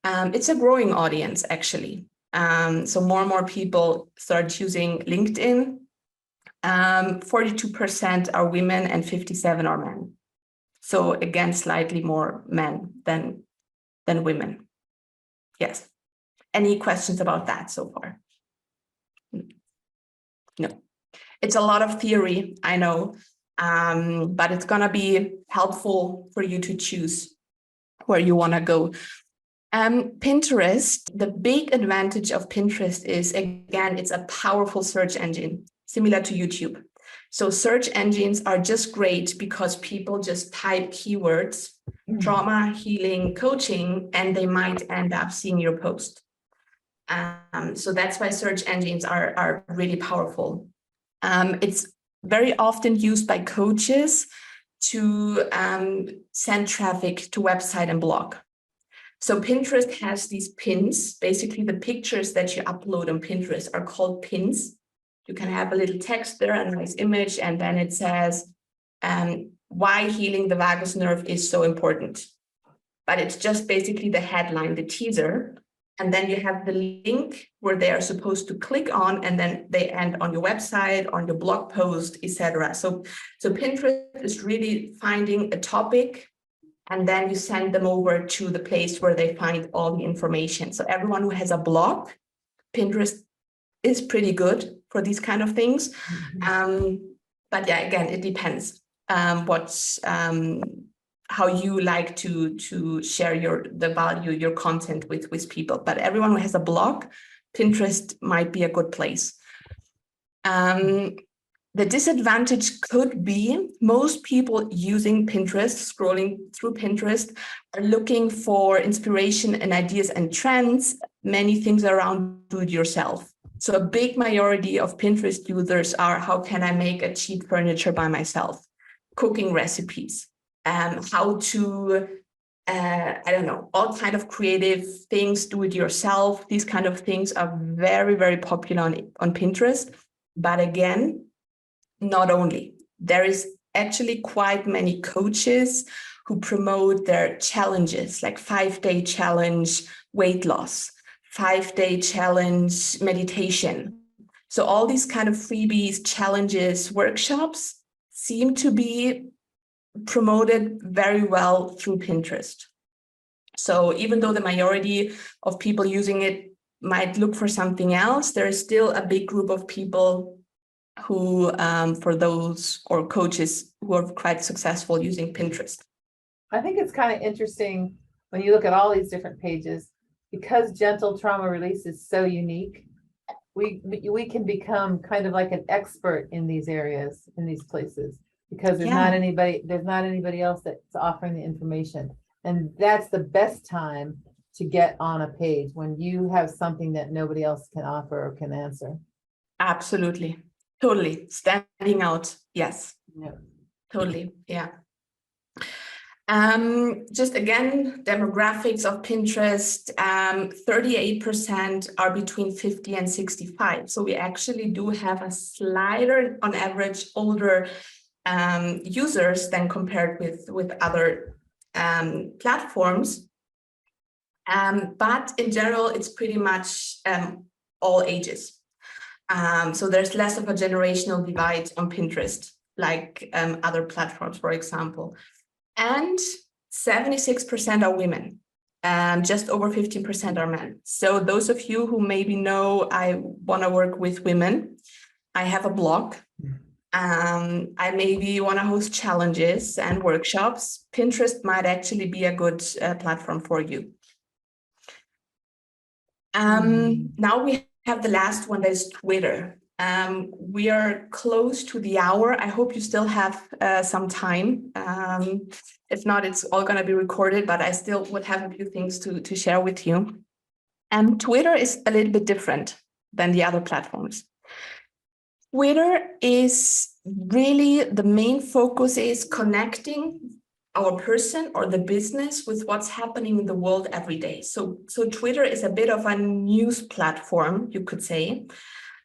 It's a growing audience, actually. So more and more people start using LinkedIn. 42% are women and 57% are men. So again, slightly more men than women. Yes. Any questions about that so far? No. It's a lot of theory, I know, but it's going to be helpful for you to choose where you want to go. Pinterest, the big advantage of Pinterest is, again, it's a powerful search engine, similar to YouTube. So search engines are just great because people just type keywords, trauma, healing, coaching, and they might end up seeing your post. So that's why search engines are really powerful. It's very often used by coaches to send traffic to website and blog. So Pinterest has these pins. Basically, the pictures that you upload on Pinterest are called pins. You can have a little text there, a nice image, and then it says why healing the vagus nerve is so important. But it's just basically the headline, the teaser. And then you have the link where they are supposed to click on, and then they end on your website, on your blog post, etc. So Pinterest is really finding a topic, and then you send them over to the place where they find all the information. So everyone who has a blog, Pinterest is pretty good for these kind of things. Mhm. But yeah, again, it depends how you like to share the value, your content with people. But everyone who has a blog, Pinterest might be a good place. The disadvantage could be most people using Pinterest, scrolling through Pinterest, are looking for inspiration and ideas and trends, many things around do-it-yourself. So a big majority of Pinterest users are, how can I make a cheap furniture by myself? Cooking recipes, how to, I don't know, all kind of creative things, do it yourself. These kind of things are very, very popular on Pinterest. But again, not only, there is actually quite many coaches who promote their challenges, like 5-day challenge weight loss, 5-day challenge meditation. So all these kind of freebies, challenges, workshops seem to be promoted very well through Pinterest. So even though the majority of people using it might look for something else, there is still a big group of people who, for those or coaches who are quite successful using Pinterest. I think it's kind of interesting when you look at all these different pages, because gentle trauma release is so unique. We can become kind of like an expert in these areas, in these places, because there's not anybody else that's offering the information. And that's the best time to get on a page, when you have something that nobody else can offer or can answer. Absolutely. Totally. Standing out. Yes. Yeah. Totally. Yeah. Just again, demographics of Pinterest, 38% are between 50 and 65. So we actually do have a slighter, on average, older users than compared with other platforms. But in general, it's pretty much all ages. So there's less of a generational divide on Pinterest, like other platforms, for example. And 76% are women, just over 15% are men. So those of you who maybe know I want to work with women, I have a blog. I maybe want to host challenges and workshops. Pinterest might actually be a good platform for you. Now we have the last one, that is Twitter. We are close to the hour. I hope you still have some time. If not, it's all going to be recorded, but I still would have a few things to share with you. Twitter is a little bit different than the other platforms. Twitter is really, the main focus is connecting our person or the business with what's happening in the world every day. So Twitter is a bit of a news platform, you could say.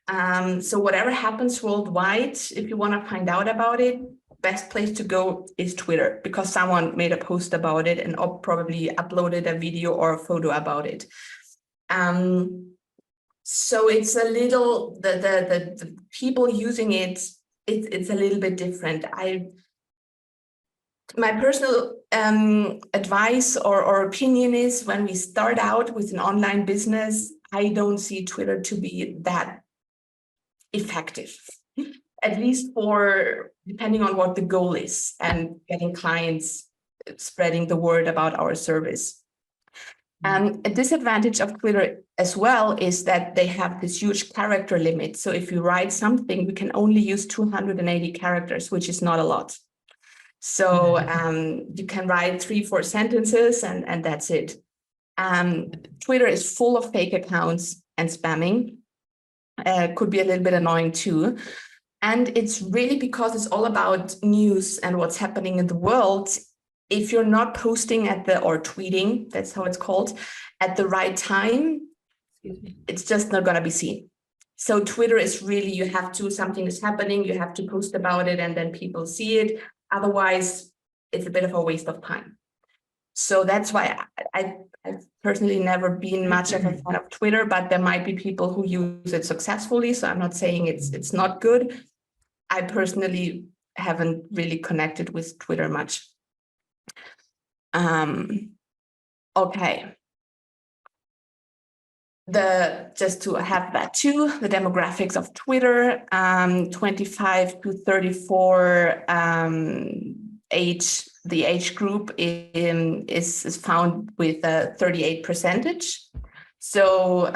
So whatever happens worldwide, if you want to find out about it, best place to go is Twitter, because someone made a post about it and probably uploaded a video or a photo about it. So it's a little, the people using it's a little bit different. My personal advice or opinion is, when we start out with an online business, I don't see Twitter to be that effective, at least for depending on what the goal is and getting clients, spreading the word about our service. A disadvantage of Twitter as well is that they have this huge character limit. So if you write something, we can only use 280 characters, which is not a lot. So you can write 3-4 sentences and that's it. Twitter is full of fake accounts and spamming. Could be a little bit annoying too. And it's really because it's all about news and what's happening in the world. If you're not posting or tweeting, that's how it's called, at the right time, it's just not going to be seen. So Twitter is really, something is happening, you have to post about it and then people see it. Otherwise, it's a bit of a waste of time. So that's why I've personally never been much of a fan of Twitter, but there might be people who use it successfully. So I'm not saying it's not good. I personally haven't really connected with Twitter much. Okay. just to have that too, the demographics of Twitter, 25 to 34 age, the age group is found with a 38%. So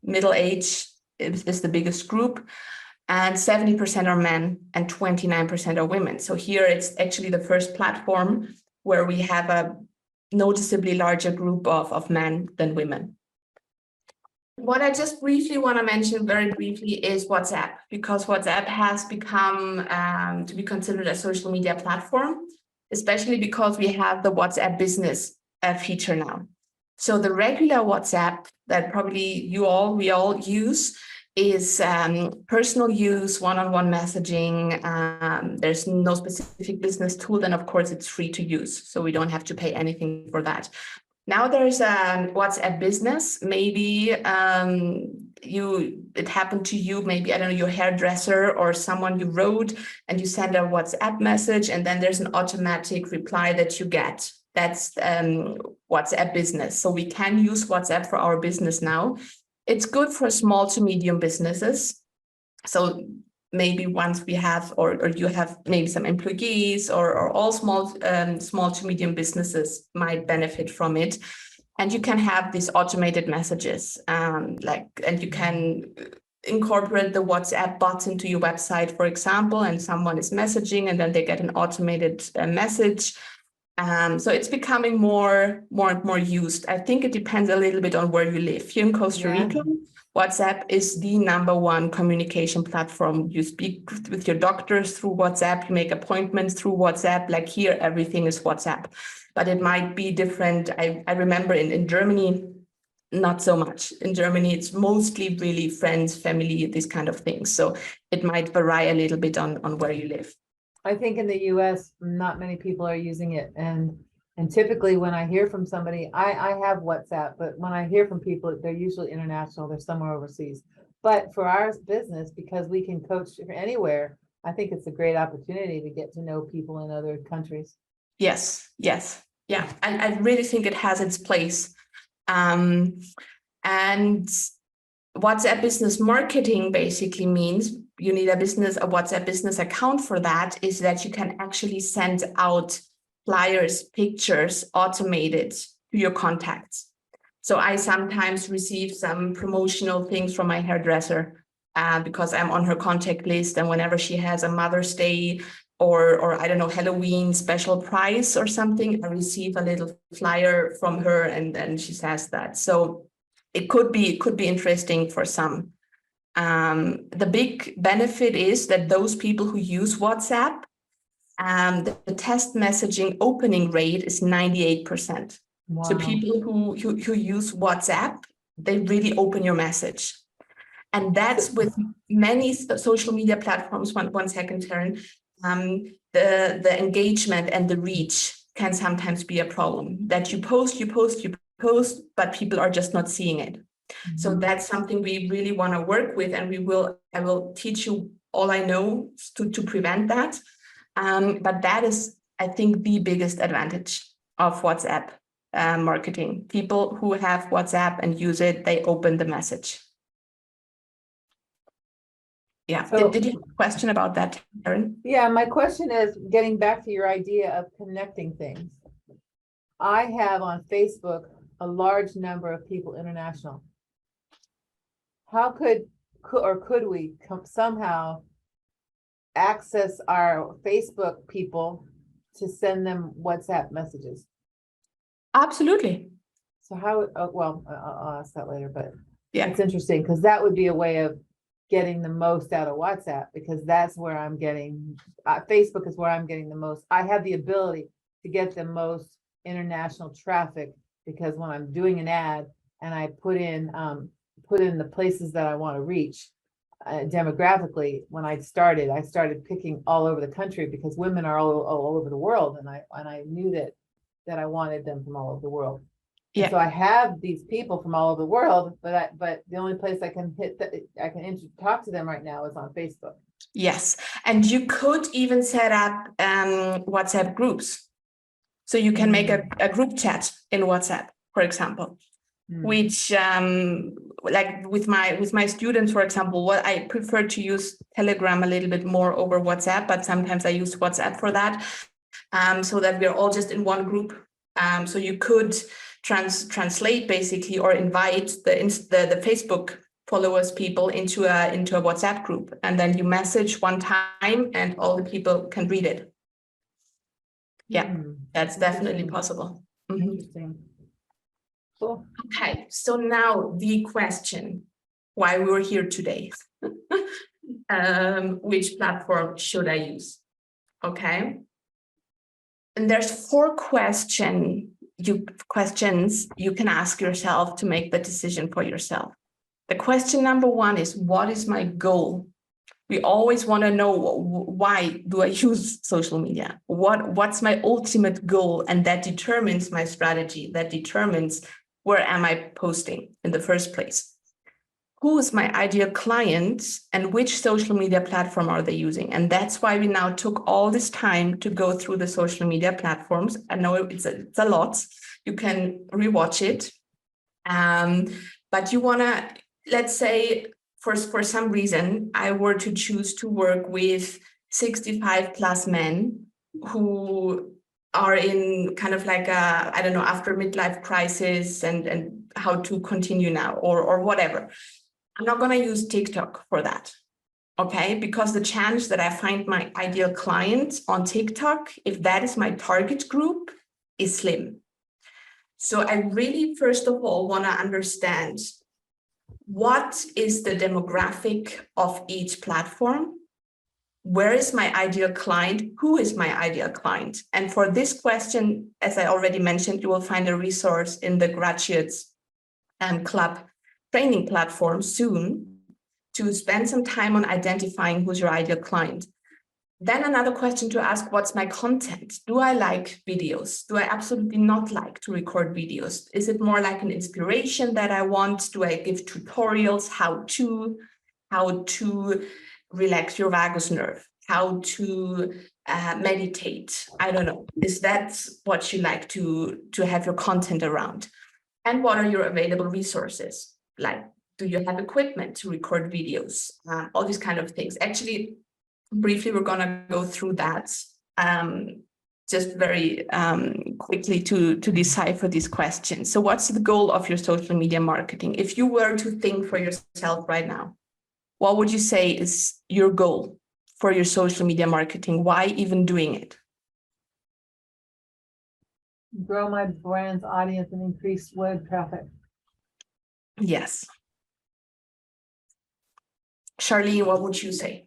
middle age is the biggest group, and 70% are men and 29% are women. So here it's actually the first platform where we have a noticeably larger group of men than women. What I just briefly want to mention very briefly is WhatsApp, because WhatsApp has become to be considered a social media platform, especially because we have the WhatsApp business feature now. So the regular WhatsApp that probably we all use is personal use, one-on-one messaging. There's no specific business tool, and of course it's free to use, so we don't have to pay anything for that. Now there's a WhatsApp business. Maybe it happened to you, maybe, I don't know, your hairdresser or someone you wrote, and you send a WhatsApp message, and then there's an automatic reply that you get. That's WhatsApp business. So we can use WhatsApp for our business now. It's good for small to medium businesses. So maybe once we have, or you have maybe some employees, or all small to medium businesses might benefit from it. And you can have these automated messages, and you can incorporate the WhatsApp bots into your website, for example, and someone is messaging and then they get an automated message. So it's becoming more and more used. I think it depends a little bit on where you live. Here in Costa Rica, WhatsApp is the #1 communication platform. You speak with your doctors through WhatsApp, you make appointments through WhatsApp. Like here, everything is WhatsApp, but it might be different. I remember in Germany, not so much. In Germany, it's mostly really friends, family, these kind of things. So it might vary a little bit on where you live. I think in the US, not many people are using it. And typically when I hear from somebody, I have WhatsApp, but when I hear from people, they're usually international, they're somewhere overseas. But for our business, because we can coach anywhere, I think it's a great opportunity to get to know people in other countries. Yes. Yeah, I really think it has its place. And WhatsApp business marketing basically means you need a WhatsApp business account for that, is that you can actually send out flyers, pictures, automated to your contacts. So I sometimes receive some promotional things from my hairdresser because I'm on her contact list, and whenever she has a Mother's Day or I don't know, Halloween special price or something, I receive a little flyer from her, and then she says that. So it could be interesting for some. The big benefit is that those people who use WhatsApp, the test messaging opening rate is 98%. Wow. So people who use WhatsApp, they really open your message. And that's with many social media platforms. One second, Taryn. The engagement and the reach can sometimes be a problem. That you post, but people are just not seeing it. Mm-hmm. So that's something we really want to work with, and I will teach you all I know to prevent that. But that is, I think, the biggest advantage of WhatsApp marketing. People who have WhatsApp and use it, they open the message. Yeah. So, did you have a question about that, Taryn? Yeah, my question is, getting back to your idea of connecting things. I have on Facebook a large number of people international. How could we somehow access our Facebook people to send them WhatsApp messages? Absolutely. So how, well, I'll ask that later, but yeah, it's interesting because that would be a way of getting the most out of WhatsApp, because that's where I'm getting, Facebook is where I'm getting the most. I have the ability to get the most international traffic, because when I'm doing an ad and I put in the places that I want to reach demographically, when I started picking all over the country, because women are all over the world, and I knew that I wanted them from all over the world. Yeah. And so I have these people from all over the world, but the only place I can talk to them right now is on Facebook. Yes, and you could even set up WhatsApp groups, so you can make a group chat in WhatsApp, for example. which like with my students, for example, what I prefer to use Telegram a little bit more over WhatsApp, but sometimes I use WhatsApp for that, so that we're all just in one group. So you could translate basically, or invite the Facebook followers people into a WhatsApp group, and then you message one time and all the people can read it. Yeah, that's definitely possible. Interesting. Cool. Okay, so now the question why we're here today. Which platform should I use? Okay. And there's 4 questions you can ask yourself to make the decision for yourself. The question number 1 is, what is my goal? We always want to know, why do I use social media? What's my ultimate goal? And that determines my strategy. That determines where am I posting in the first place? Who is my ideal client and which social media platform are they using? And that's why we now took all this time to go through the social media platforms. I know it's a lot. You can rewatch it. But you want to, let's say, for some reason, I were to choose to work with 65 plus men who are in kind of like a, I don't know, after midlife crisis and how to continue now or whatever. I'm not going to use TikTok for that. Okay, because the chance that I find my ideal client on TikTok, if that is my target group, is slim. So I really, first of all, want to understand what is the demographic of each platform? Where is my ideal client? Who is my ideal client? And for this question, as I already mentioned, you will find a resource in the Graduates Club training platform soon to spend some time on identifying who's your ideal client. Then another question to ask, what's my content? Do I like videos? Do I absolutely not like to record videos? Is it more like an inspiration that I want? Do I give tutorials, how to relax your vagus nerve, how to meditate? I don't know. Is that what you like to have your content around? And what are your available resources? Like, do you have equipment to record videos? All these kind of things. Actually, briefly, we're going to go through that just very quickly to decipher these questions. So what's the goal of your social media marketing? If you were to think for yourself right now, what would you say is your goal for your social media marketing? Why even doing it? Grow my brand's audience and increase web traffic. Yes. Charlene, what would you say?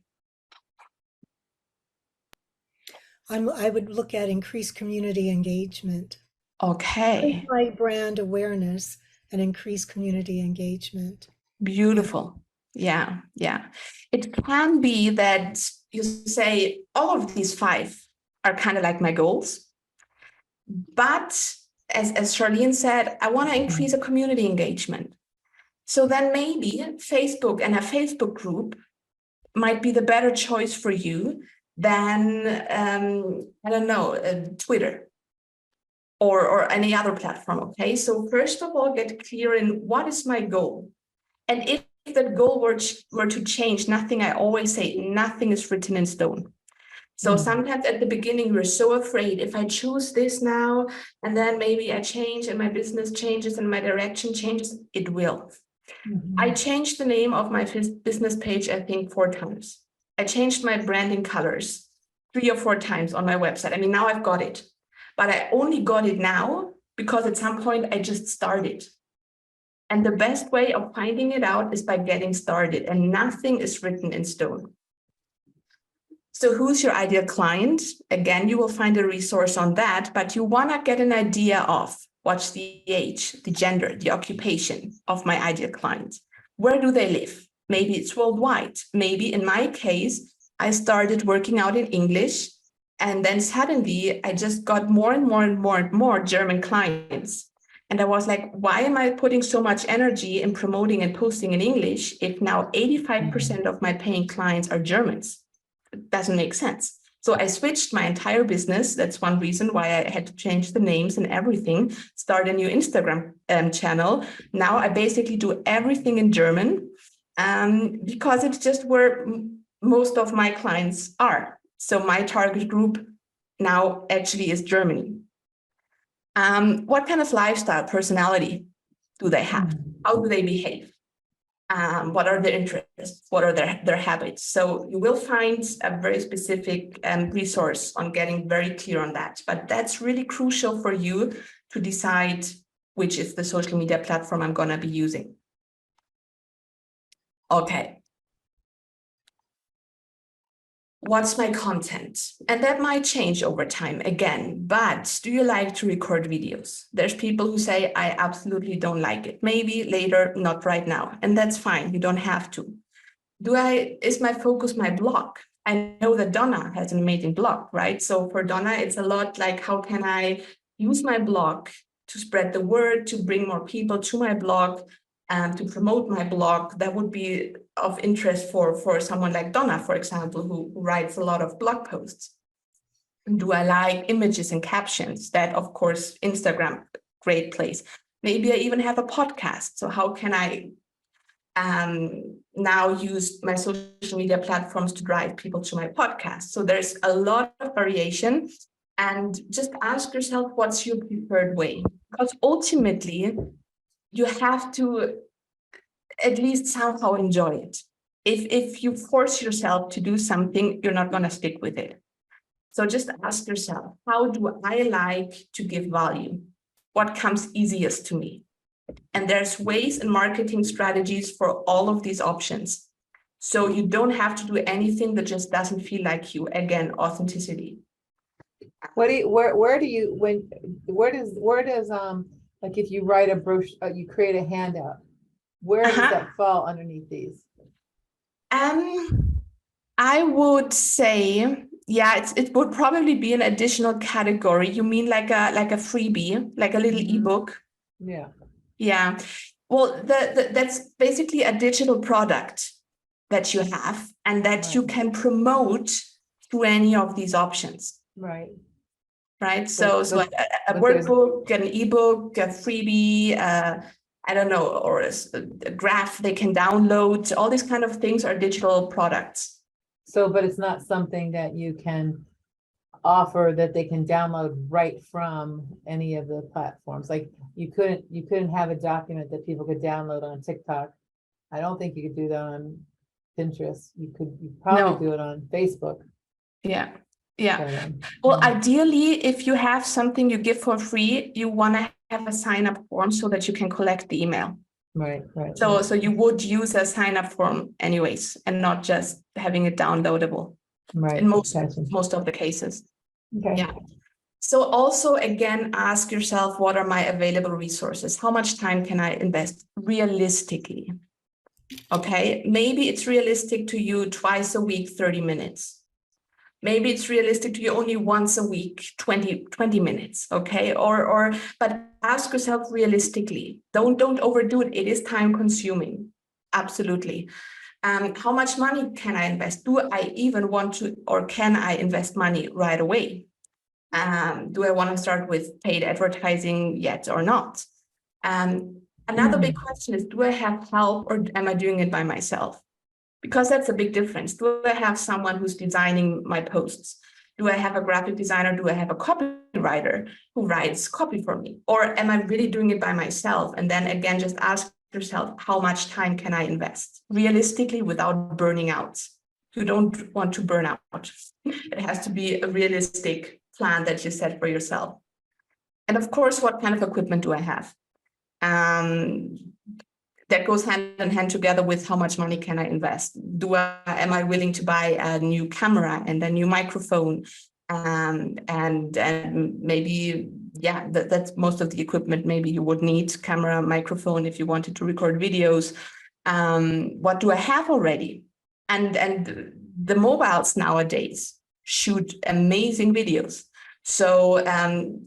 I would look at increased community engagement. Okay. My brand awareness and increase community engagement. Beautiful. Yeah. It can be that you say all of these 5 are kind of like my goals. But as Charlene said, I want to increase a community engagement. So then maybe Facebook and a Facebook group might be the better choice for you than, I don't know, Twitter or any other platform, okay? So first of all, get clear in what is my goal. And if that goal were to change, I always say, nothing is written in stone. So sometimes at the beginning, we're so afraid, if I choose this now, and then maybe I change and my business changes and my direction changes, it will. I changed the name of my business page, I think 4 times. I changed my branding colors 3 or 4 times on my website. I mean, now I've got it, but I only got it now because at some point I just started. And the best way of finding it out is by getting started, and nothing is written in stone. So who's your ideal client? Again, you will find a resource on that, but you want to get an idea of what's the age, the gender, the occupation of my ideal client. Where do they live? Maybe it's worldwide. Maybe in my case, I started working out in English, and then suddenly I just got more and more German clients. And I was like, why am I putting so much energy in promoting and posting in English if now 85% of my paying clients are Germans? It doesn't make sense. So I switched my entire business. That's one reason why I had to change the names and everything, start a new Instagram channel. Now I basically do everything in German because it's just where most of my clients are. So my target group now actually is Germany. What kind of lifestyle, personality do they have? How do they behave? What are their interests? What are their habits? So you will find a very specific resource on getting very clear on that. But that's really crucial for you to decide which is the social media platform I'm going to be using. Okay. What's my content? And that might change over time again, but do you like to record videos? There's people who say, I absolutely don't like it. Maybe later, not right now. And that's fine. You don't have to. Is my focus my blog? I know that Donna has an amazing blog, right? So for Donna, it's a lot like, how can I use my blog to spread the word, to bring more people to my blog, and to promote my blog? That would be of interest for someone like Donna, for example, who writes a lot of blog posts. Do I like images and captions? That, of course, Instagram, great place. Maybe I even have a podcast. So how can I now use my social media platforms to drive people to my podcast? So there's a lot of variation, and just ask yourself, what's your preferred way? Because ultimately, you have to at least somehow enjoy it. If you force yourself to do something, you're not going to stick with it. So just ask yourself, how do I like to give value? What comes easiest to me? And there's ways and marketing strategies for all of these options. So you don't have to do anything that just doesn't feel like you. Again, authenticity. Where does like if you write a brochure, you create a handout, where does that fall underneath these? I would say, yeah, it would probably be an additional category. You mean like a freebie, like a little ebook? Yeah. Yeah. Well, that's basically a digital product that you have and that you can promote through any of these options. Right. Right. So a workbook, an ebook, a freebie, I don't know, or a graph they can download. All these kind of things are digital products. So, but it's not something that you can offer that they can download right from any of the platforms. Like you couldn't have a document that people could download on TikTok. I don't think you could do that on Pinterest. You probably do it on Facebook. Yeah. Yeah. But, well, ideally, if you have something you give for free, you want to have a sign-up form so that you can collect the email. Right. So you would use a sign-up form anyways, and not just having it downloadable. Right. In most of the cases. Okay. Yeah. So also, again, ask yourself, what are my available resources? How much time can I invest realistically? Okay, maybe it's realistic to you twice a week, 30 minutes. Maybe it's realistic to you only once a week, 20 minutes, okay? But ask yourself realistically. Don't overdo it. It is time consuming. Absolutely. How much money can I invest? Do I even want to, or can I invest money right away? Do I want to start with paid advertising yet or not? Another big question is, do I have help or am I doing it by myself? Because that's a big difference. Do I have someone who's designing my posts? Do I have a graphic designer? Do I have a copywriter who writes copy for me? Or am I really doing it by myself? And then again, just ask yourself, how much time can I invest realistically without burning out? You don't want to burn out. It has to be a realistic plan that you set for yourself. And of course, what kind of equipment do I have? That goes hand in hand together with how much money can I invest? Am I willing to buy a new camera and a new microphone? And maybe, yeah, that's most of the equipment maybe you would need, camera, microphone, if you wanted to record videos. What do I have already? And the mobiles nowadays shoot amazing videos. So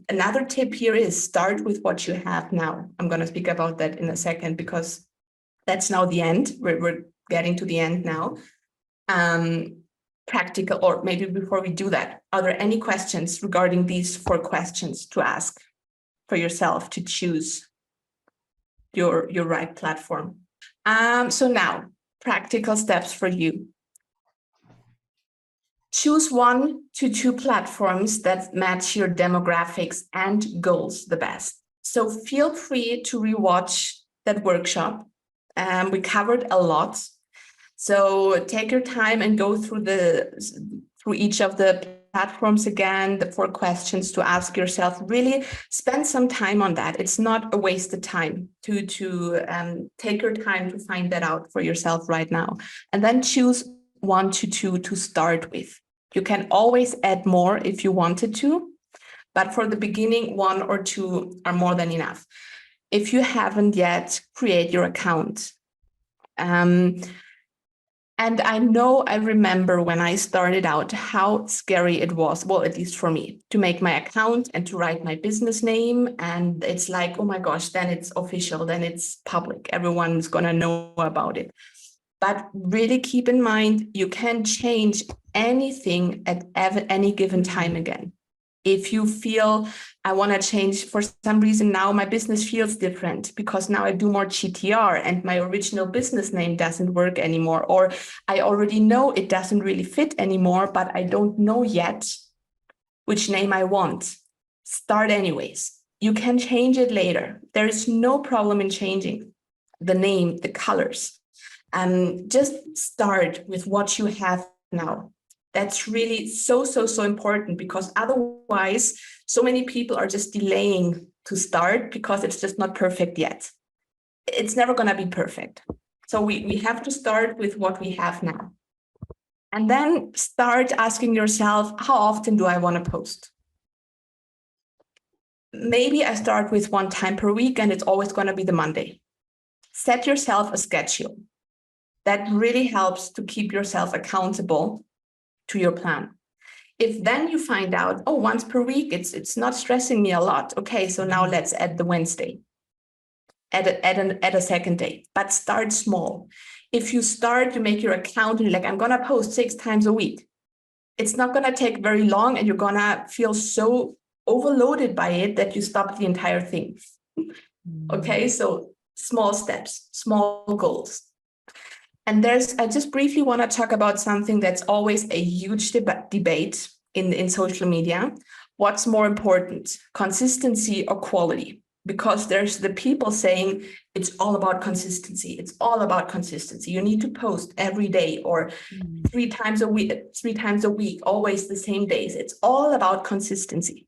another tip here is start with what you have now. I'm going to speak about that in a second because that's now the end. We're getting to the end now. practical, or maybe before we do that, are there any questions regarding these 4 questions to ask for yourself to choose your right platform? So now, practical steps for you. Choose 1 to 2 platforms that match your demographics and goals the best. So feel free to rewatch that workshop. We covered a lot. So take your time and go through each of the platforms again, the 4 questions to ask yourself. Really spend some time on that. It's not a wasted time to take your time to find that out for yourself right now. And then choose 1 to 2 to start with. You can always add more if you wanted to, but for the beginning, 1 or 2 are more than enough. If you haven't yet, create your account. And I remember when I started out how scary it was, well, at least for me, to make my account and to write my business name. And it's like, oh my gosh, then it's official, then it's public. Everyone's going to know about it. But really keep in mind, you can change anything at any given time again. If you feel I want to change for some reason, now my business feels different because now I do more GTR and my original business name doesn't work anymore, or I already know it doesn't really fit anymore, but I don't know yet which name I want. Start anyways. You can change it later. There is no problem in changing the name, the colors. Just start with what you have now. That's really so important, because otherwise so many people are just delaying to start because it's just not perfect yet. It's never going to be perfect. So we have to start with what we have now. And then start asking yourself, how often do I want to post? Maybe I start with 1 time per week and it's always going to be the Monday. Set yourself a schedule. That really helps to keep yourself accountable to your plan. If then you find out, oh, once per week, it's not stressing me a lot. Okay, so now let's add the Wednesday. Add a second day, but start small. If you make your account and you're like, I'm gonna post 6 times a week, it's not gonna take very long and you're gonna feel so overloaded by it that you stop the entire thing. Okay, so small steps, small goals. And I just briefly want to talk about something that's always a huge debate in social media. What's more important, consistency or quality? Because there's the people saying it's all about consistency. It's all about consistency. You need to post every day or 3 times a week, always the same days. It's all about consistency.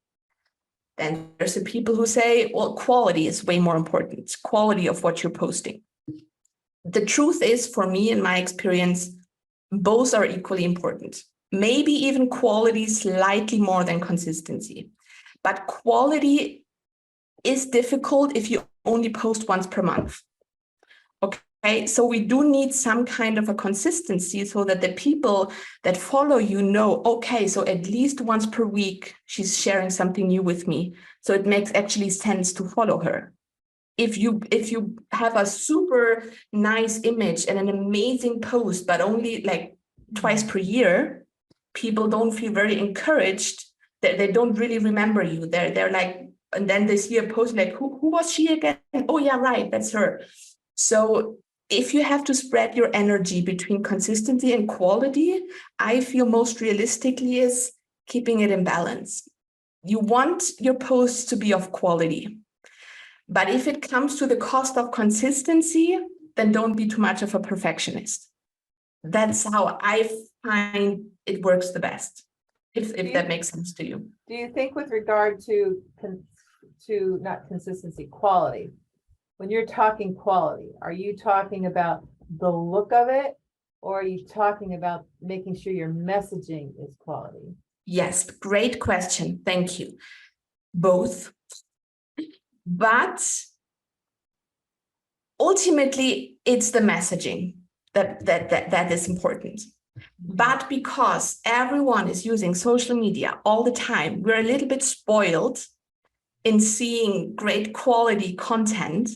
Then there's the people who say, well, quality is way more important. It's quality of what you're posting. The truth is, for me, in my experience, both are equally important. Maybe even quality slightly more than consistency. But quality is difficult if you only post once per month. Okay, so we do need some kind of a consistency so that the people that follow you know, okay, so at least once per week, she's sharing something new with me. So it makes actually sense to follow her. If you have a super nice image and an amazing post, but only like twice per year, people don't feel very encouraged. They don't really remember you. They're like, and then they see a post like, who was she again? Oh yeah, right, that's her. So if you have to spread your energy between consistency and quality, I feel most realistically is keeping it in balance. You want your posts to be of quality. But if it comes to the cost of consistency, then don't be too much of a perfectionist. That's how I find it works the best, if that makes sense to you. Do you think with regard to not consistency, quality, when you're talking quality, are you talking about the look of it, or are you talking about making sure your messaging is quality? Yes, great question. Thank you. Both. But ultimately, it's the messaging that is important. But because everyone is using social media all the time, we're a little bit spoiled in seeing great quality content.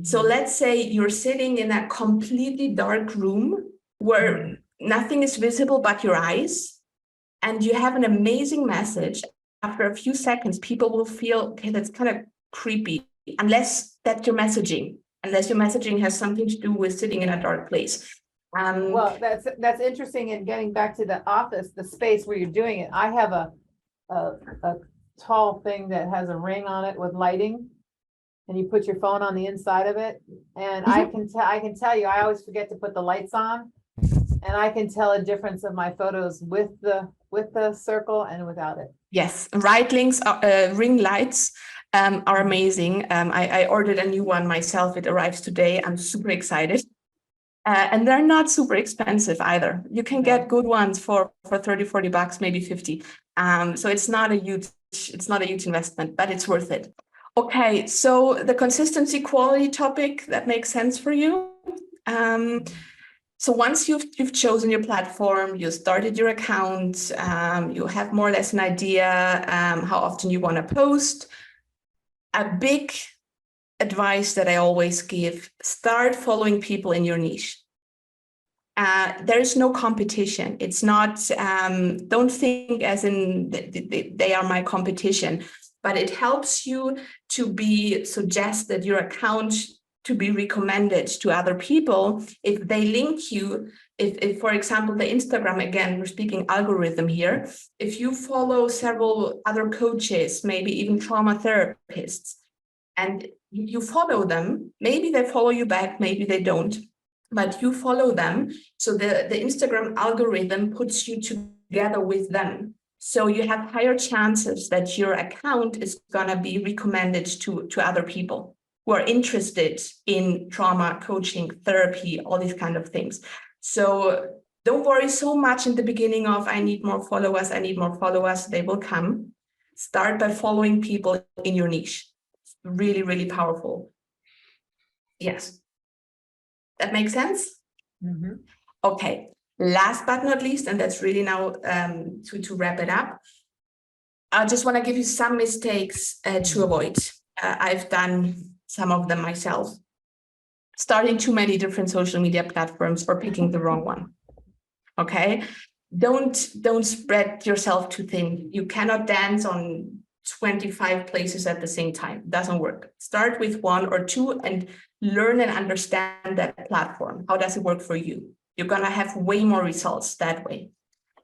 So let's say you're sitting in a completely dark room where nothing is visible but your eyes, and you have an amazing message. After a few seconds, people will feel, okay, that's kind of creepy, unless your messaging has something to do with sitting in a dark place. Well, that's interesting. And getting back to the office, the space where you're doing it, I have a tall thing that has a ring on it with lighting. And you put your phone on the inside of it. And I can tell you, I always forget to put the lights on. And I can tell a difference of my photos with the circle and without it. Yes, ring lights are amazing. I ordered a new one myself. It arrives today. I'm super excited. And they're not super expensive either. You can get good ones for 30, 40 bucks, maybe 50. So it's not a huge investment, but it's worth it. Okay, so the consistency quality topic, that makes sense for you. So once you've chosen your platform, you started your account, you have more or less an idea how often you want to post. A big advice that I always give: start following people in your niche. There is no competition. It's not, don't think as in they are my competition, but it helps you to be suggested, your account to be recommended to other people. If they link you, if for example, the Instagram, again, we're speaking algorithm here, if you follow several other coaches, maybe even trauma therapists, and you follow them, maybe they follow you back, maybe they don't, but you follow them. So the Instagram algorithm puts you together with them. So you have higher chances that your account is gonna be recommended to other people who are interested in trauma, coaching, therapy, all these kind of things. So don't worry so much in the beginning of, I need more followers, they will come. Start by following people in your niche. Really, really powerful. Yes. That makes sense? Mhm. Okay. Last but not least, and that's really now to wrap it up, I just want to give you some mistakes to avoid. I've done some of them myself. Starting too many different social media platforms or picking the wrong one. Okay. Don't spread yourself too thin. You cannot dance on 25 places at the same time. It doesn't work. Start with one or two and learn and understand that platform. How does it work for you? You're going to have way more results that way.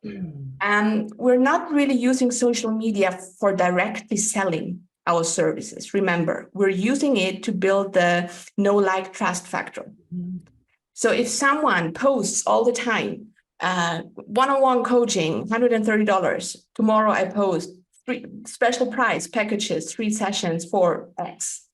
We're not really using social media for directly selling our services. Remember, we're using it to build the know, like, trust factor. So if someone posts all the time, one-on-one coaching, $130, tomorrow I post 3 special price packages, 3 sessions for X,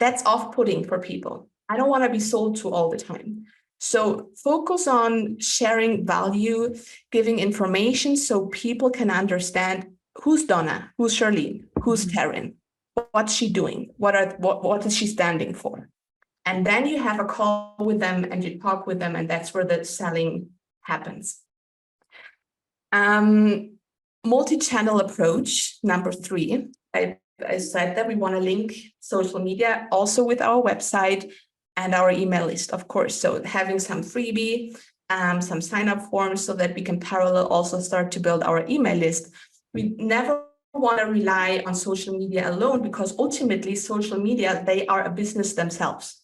that's off-putting for people. I don't want to be sold to all the time. So focus on sharing value, giving information so people can understand who's Donna, who's Charlene, who's Taryn, what's she doing, what is she standing for. And then you have a call with them and you talk with them, and that's where the selling happens. Multi-channel approach, number 3. I said that we want to link social media also with our website and our email list, of course. So having some freebie, some sign-up forms so that we can parallel also start to build our email list. We never want to rely on social media alone, because ultimately social media, they are a business themselves.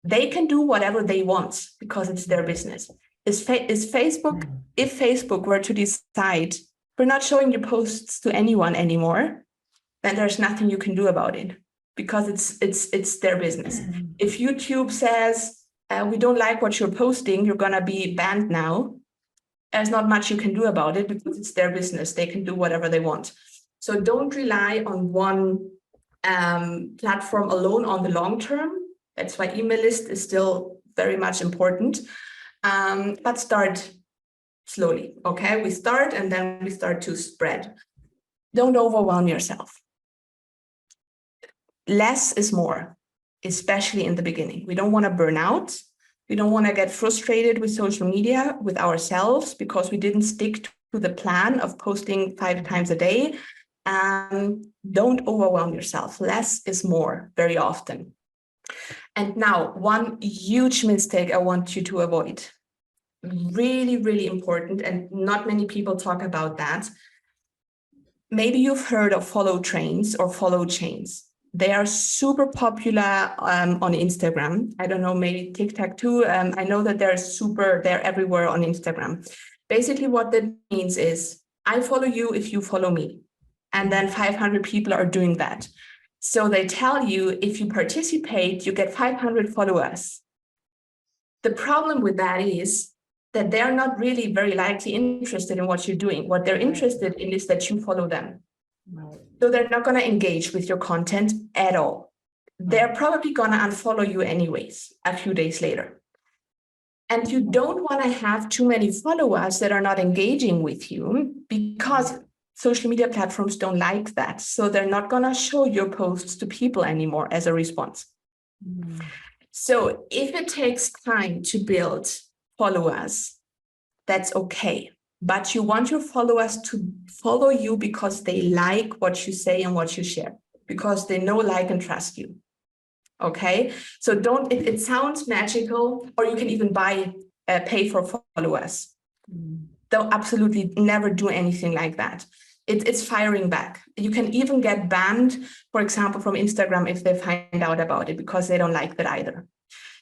They can do whatever they want because it's their business. Is Facebook, if Facebook were to decide we're not showing your posts to anyone anymore, then there's nothing you can do about it, because it's their business. If YouTube says we don't like what you're posting, you're gonna be banned now, there's not much you can do about it because it's their business. They can do whatever they want. So don't rely on one platform alone on the long term. That's why email list is still very much important. But start slowly, okay? We start and then we start to spread. Don't overwhelm yourself. Less is more, especially in the beginning. We don't want to burn out. We don't want to get frustrated with social media, with ourselves, because we didn't stick to the plan of posting 5 times a day. Don't overwhelm yourself. Less is more very often. And now, one huge mistake I want you to avoid. really, really important, and not many people talk about that. Maybe you've heard of follow trains or follow chains. They are super popular on Instagram. I don't know, maybe TikTok too. I know that they're everywhere on Instagram. Basically, what that means is I follow you if you follow me. And then 500 people are doing that. So they tell you if you participate, you get 500 followers. The problem with that is that they're not really very likely interested in what you're doing. What they're interested in is that you follow them. Right. So they're not going to engage with your content at all. They're probably going to unfollow you anyways a few days later. And you don't want to have too many followers that are not engaging with you, because social media platforms don't like that. So they're not going to show your posts to people anymore as a response. So if it takes time to build followers, that's okay. But you want your followers to follow you because they like what you say and what you share, because they know, like, and trust you. Okay, so it sounds magical, or you can even pay for followers. They'll absolutely never do anything like that. It's firing back. You can even get banned, for example, from Instagram if they find out about it, because they don't like that either.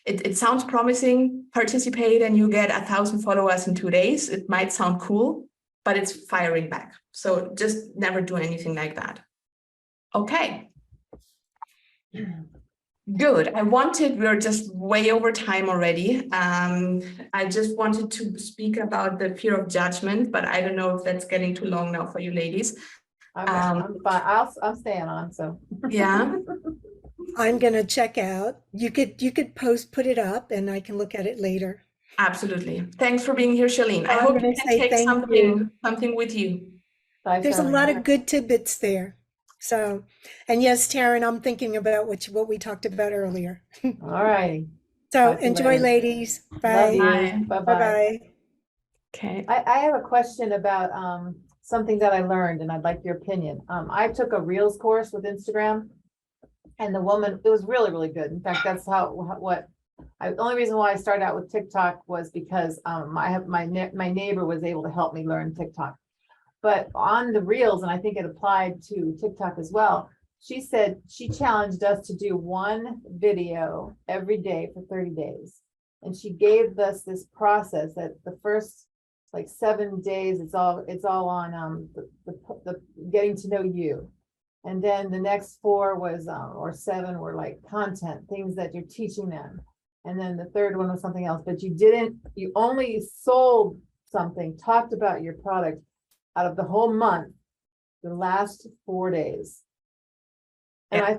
It sounds promising, participate and you get 1,000 followers in 2 days. It might sound cool, but it's firing back. So just never do anything like that. Okay. Good. We're just way over time already. I just wanted to speak about the fear of judgment, but I don't know if that's getting too long now for you ladies. I'm fine. I'm staying on, so. Yeah. I'm gonna check out. You could put it up and I can look at it later. Absolutely. Thanks for being here, Shalene. I I'm hope gonna you can say take thank something with you. Bye, There's a Charlene. lot of good tidbits there. So, and yes, Taryn, I'm thinking about what we talked about earlier. All righty. So Talk to you enjoy, later. ladies. Love Bye. you. Bye. Bye-bye. Bye-bye. Okay. I have a question about something that I learned, and I'd like your opinion. I took a Reels course with Instagram, and the woman, it was really, really good. In fact, that's the only reason why I started out with TikTok was because my neighbor was able to help me learn TikTok. But on the Reels, and I think it applied to TikTok as well, she said she challenged us to do one video every day for 30 days. And she gave us this process that the first like 7 days, it's all on the getting to know you. And then the next 4 was or 7 were like content, things that you're teaching them. And then the third one was something else, but you only sold something, talked about your product out of the whole month, the last 4 days. And Yeah. I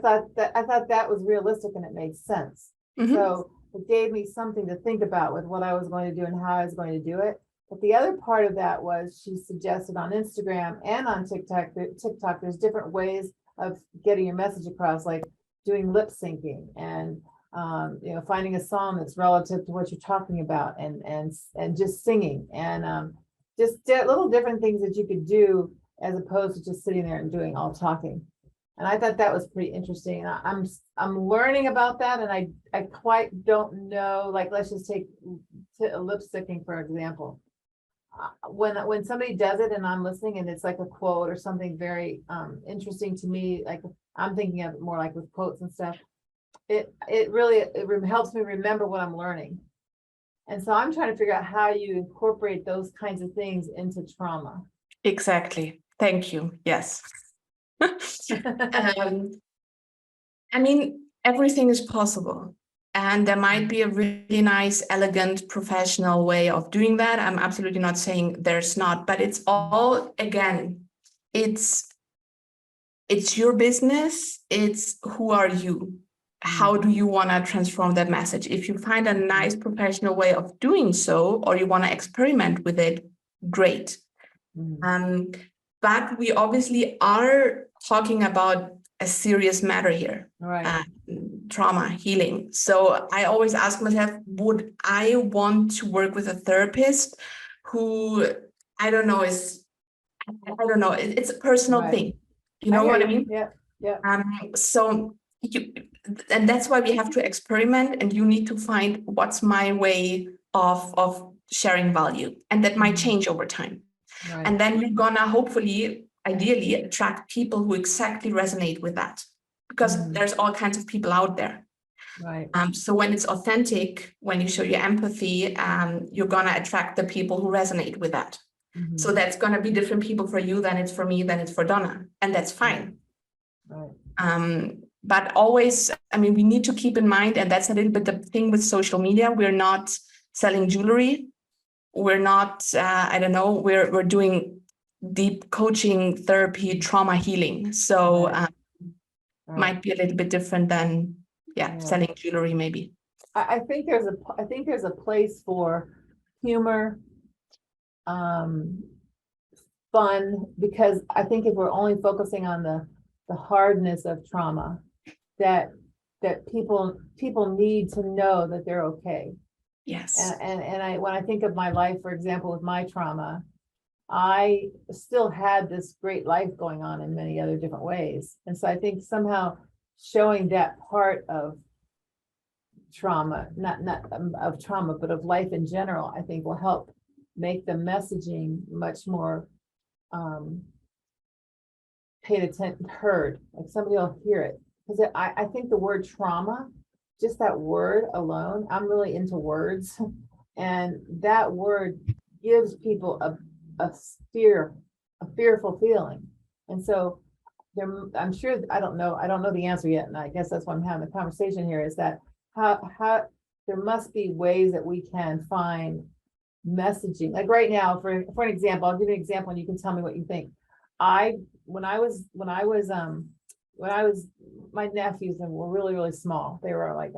thought that was realistic and it made sense. Mhm. So it gave me something to think about with what I was going to do and how I was going to do it. But the other part of that was she suggested on Instagram and on TikTok, there's different ways of getting your message across, like doing lip syncing and finding a song that's relative to what you're talking about and just singing and just little different things that you could do as opposed to just sitting there and doing all talking. And I thought that was pretty interesting. And I'm learning about that, and I quite don't know. Like, let's just take lip syncing for example. When somebody does it and I'm listening and it's like a quote or something very interesting to me, like I'm thinking of it more like with quotes and stuff. It really helps me remember what I'm learning. And so I'm trying to figure out how you incorporate those kinds of things into trauma. Exactly. Thank you. Yes. I mean, everything is possible. And there might be a really nice, elegant, professional way of doing that. I'm absolutely not saying there's not, but it's all, again, it's your business. It's who are you? How do you want to transform that message? If you find a nice professional way of doing so, or you want to experiment with it, great. But we obviously are talking about a serious matter here, Right. Trauma, healing. So I always ask myself, would I want to work with a therapist who, I don't know, it's a personal Right. thing. You know what I mean? Yeah. So and that's why we have to experiment, and you need to find what's my way of sharing value, and that might change over time. Right. And then you're gonna hopefully, ideally, attract people who exactly resonate with that, because there's all kinds of people out there. Right. So when it's authentic, when you show your empathy, you're gonna attract the people who resonate with that. So that's gonna be different people for you than it's for me, than it's for Donna, and that's fine. Right. But always, I mean, we need to keep in mind, and that's a little bit the thing with social media. We're not selling jewelry. We're not, I don't know, we're doing deep coaching, therapy, trauma healing. So Right. might be a little bit different than, Yeah. selling jewelry maybe. I think there's a place for humor, fun, because I think if we're only focusing on the hardness of trauma, that people need to know that they're okay. Yes. And when I think of my life, for example, with my trauma, I still had this great life going on in many other different ways. And so I think somehow showing that part of trauma, not of trauma, but of life in general, I think will help make the messaging much more paid attention, heard, like somebody will hear it. Because I think the word trauma, just that word alone, I'm really into words, and that word gives people a fearful feeling. And so I'm sure, I don't know the answer yet, and I guess that's why I'm having the conversation here, is that how there must be ways that we can find messaging. Like right now, for an example, I'll give you an example and you can tell me what you think. When I was my nephews were really, really small. They were like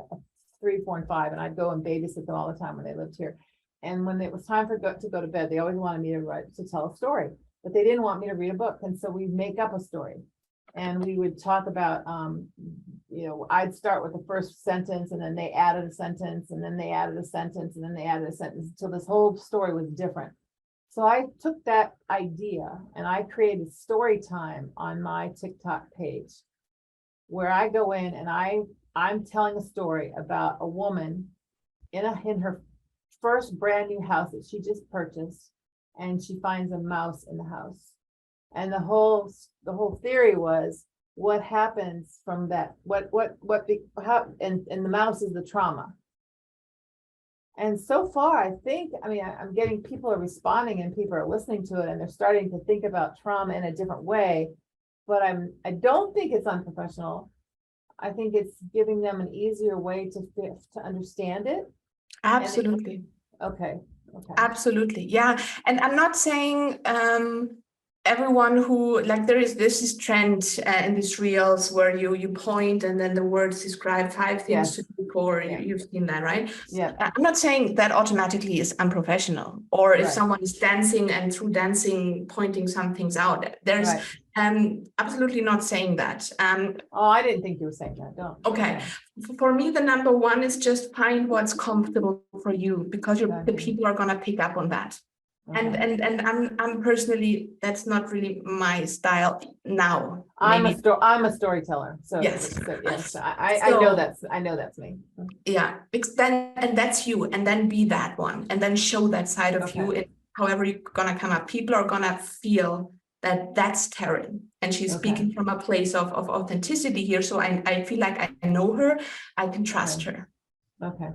3, 4, and 5, and I'd go and babysit them all the time when they lived here. And when it was time to go to bed, they always wanted me to tell a story, but they didn't want me to read a book. And so we'd make up a story, and we would talk about, I'd start with the first sentence, and then they added a sentence, and then they added a sentence, and then they added a sentence, until this whole story was different. So I took that idea and I created story time on my TikTok page, where I go in and I'm telling a story about a woman in her first brand new house that she just purchased, and she finds a mouse in the house. And the whole theory was what happens from that, and the mouse is the trauma. And so far, I think, I'm getting, people are responding and people are listening to it, and they're starting to think about trauma in a different way. But I don't think it's unprofessional. I think it's giving them an easier way to understand it. Absolutely. Okay. Absolutely. Yeah. And I'm not saying everyone who, like, there's this trend in these reels where you point and then the words describe 5 things to do before. You've seen that, right? Yeah. I'm not saying that automatically is unprofessional, or if someone is dancing and through dancing pointing some things out. There's absolutely not saying that. I didn't think you were saying that. Don't. Okay. For me, the number one is just find what's comfortable for you, because the people are gonna pick up on that. Okay. And I'm personally, that's not really my style now. I'm a storyteller. So yes, I know that's me. Yeah, and that's you, and then be that one, and then show that side of you. And however you're gonna come up, people are gonna feel that that's Taryn, and she's speaking from a place of authenticity here. So I feel like I know her, I can trust her. Okay.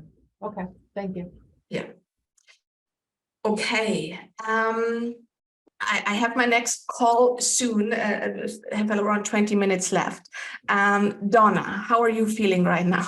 Thank you. Yeah. Okay. I have my next call soon. I have around 20 minutes left. Donna, how are you feeling right now?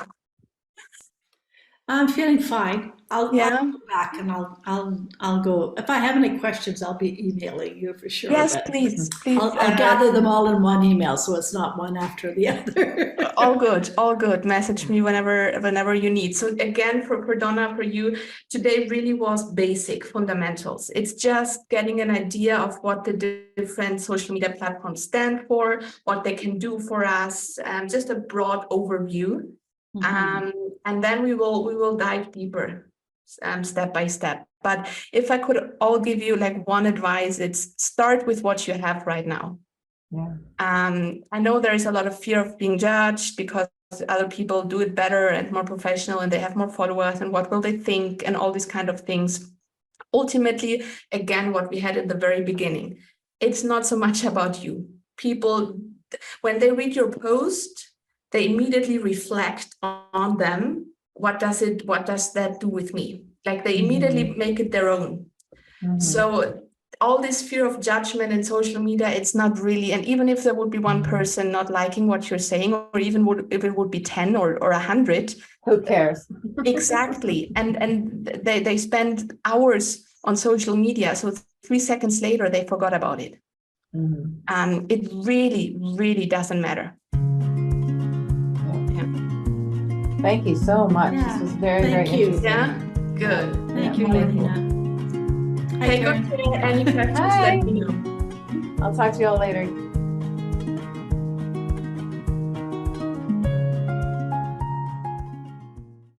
I'm feeling fine. I'll go back and I'll go. If I have any questions, I'll be emailing you for sure. Yes, please. I'll gather them all in one email, so it's not one after the other. All good. Message me whenever you need. So again, for Donna, for you, today really was basic fundamentals. It's just getting an idea of what the different social media platforms stand for, what they can do for us, just a broad overview. And then we will dive deeper step by step. But if I could all give you like one advice, it's start with what you have right now. Yeah. I know there is a lot of fear of being judged because other people do it better and more professional and they have more followers, and what will they think and all these kind of things. ultimately, again, what we had at the very beginning, it's not so much about you. People, when they read your post, they immediately reflect on them. What does that do with me? Like they immediately make it their own. So all this fear of judgment in social media, it's not really, and even if there would be one person not liking what you're saying, or even if it would be 10 or 100, Who cares? exactly. And they spend hours on social media. So 3 seconds later, they forgot about it. It really, really doesn't matter. Thank you so much. Yeah, This was very, very thank you. interesting. Yeah, good. Thank you, wonderful. Lena. Hi, Hey, Karen. good. Any questions, Hi. let me know. I'll talk to you all later.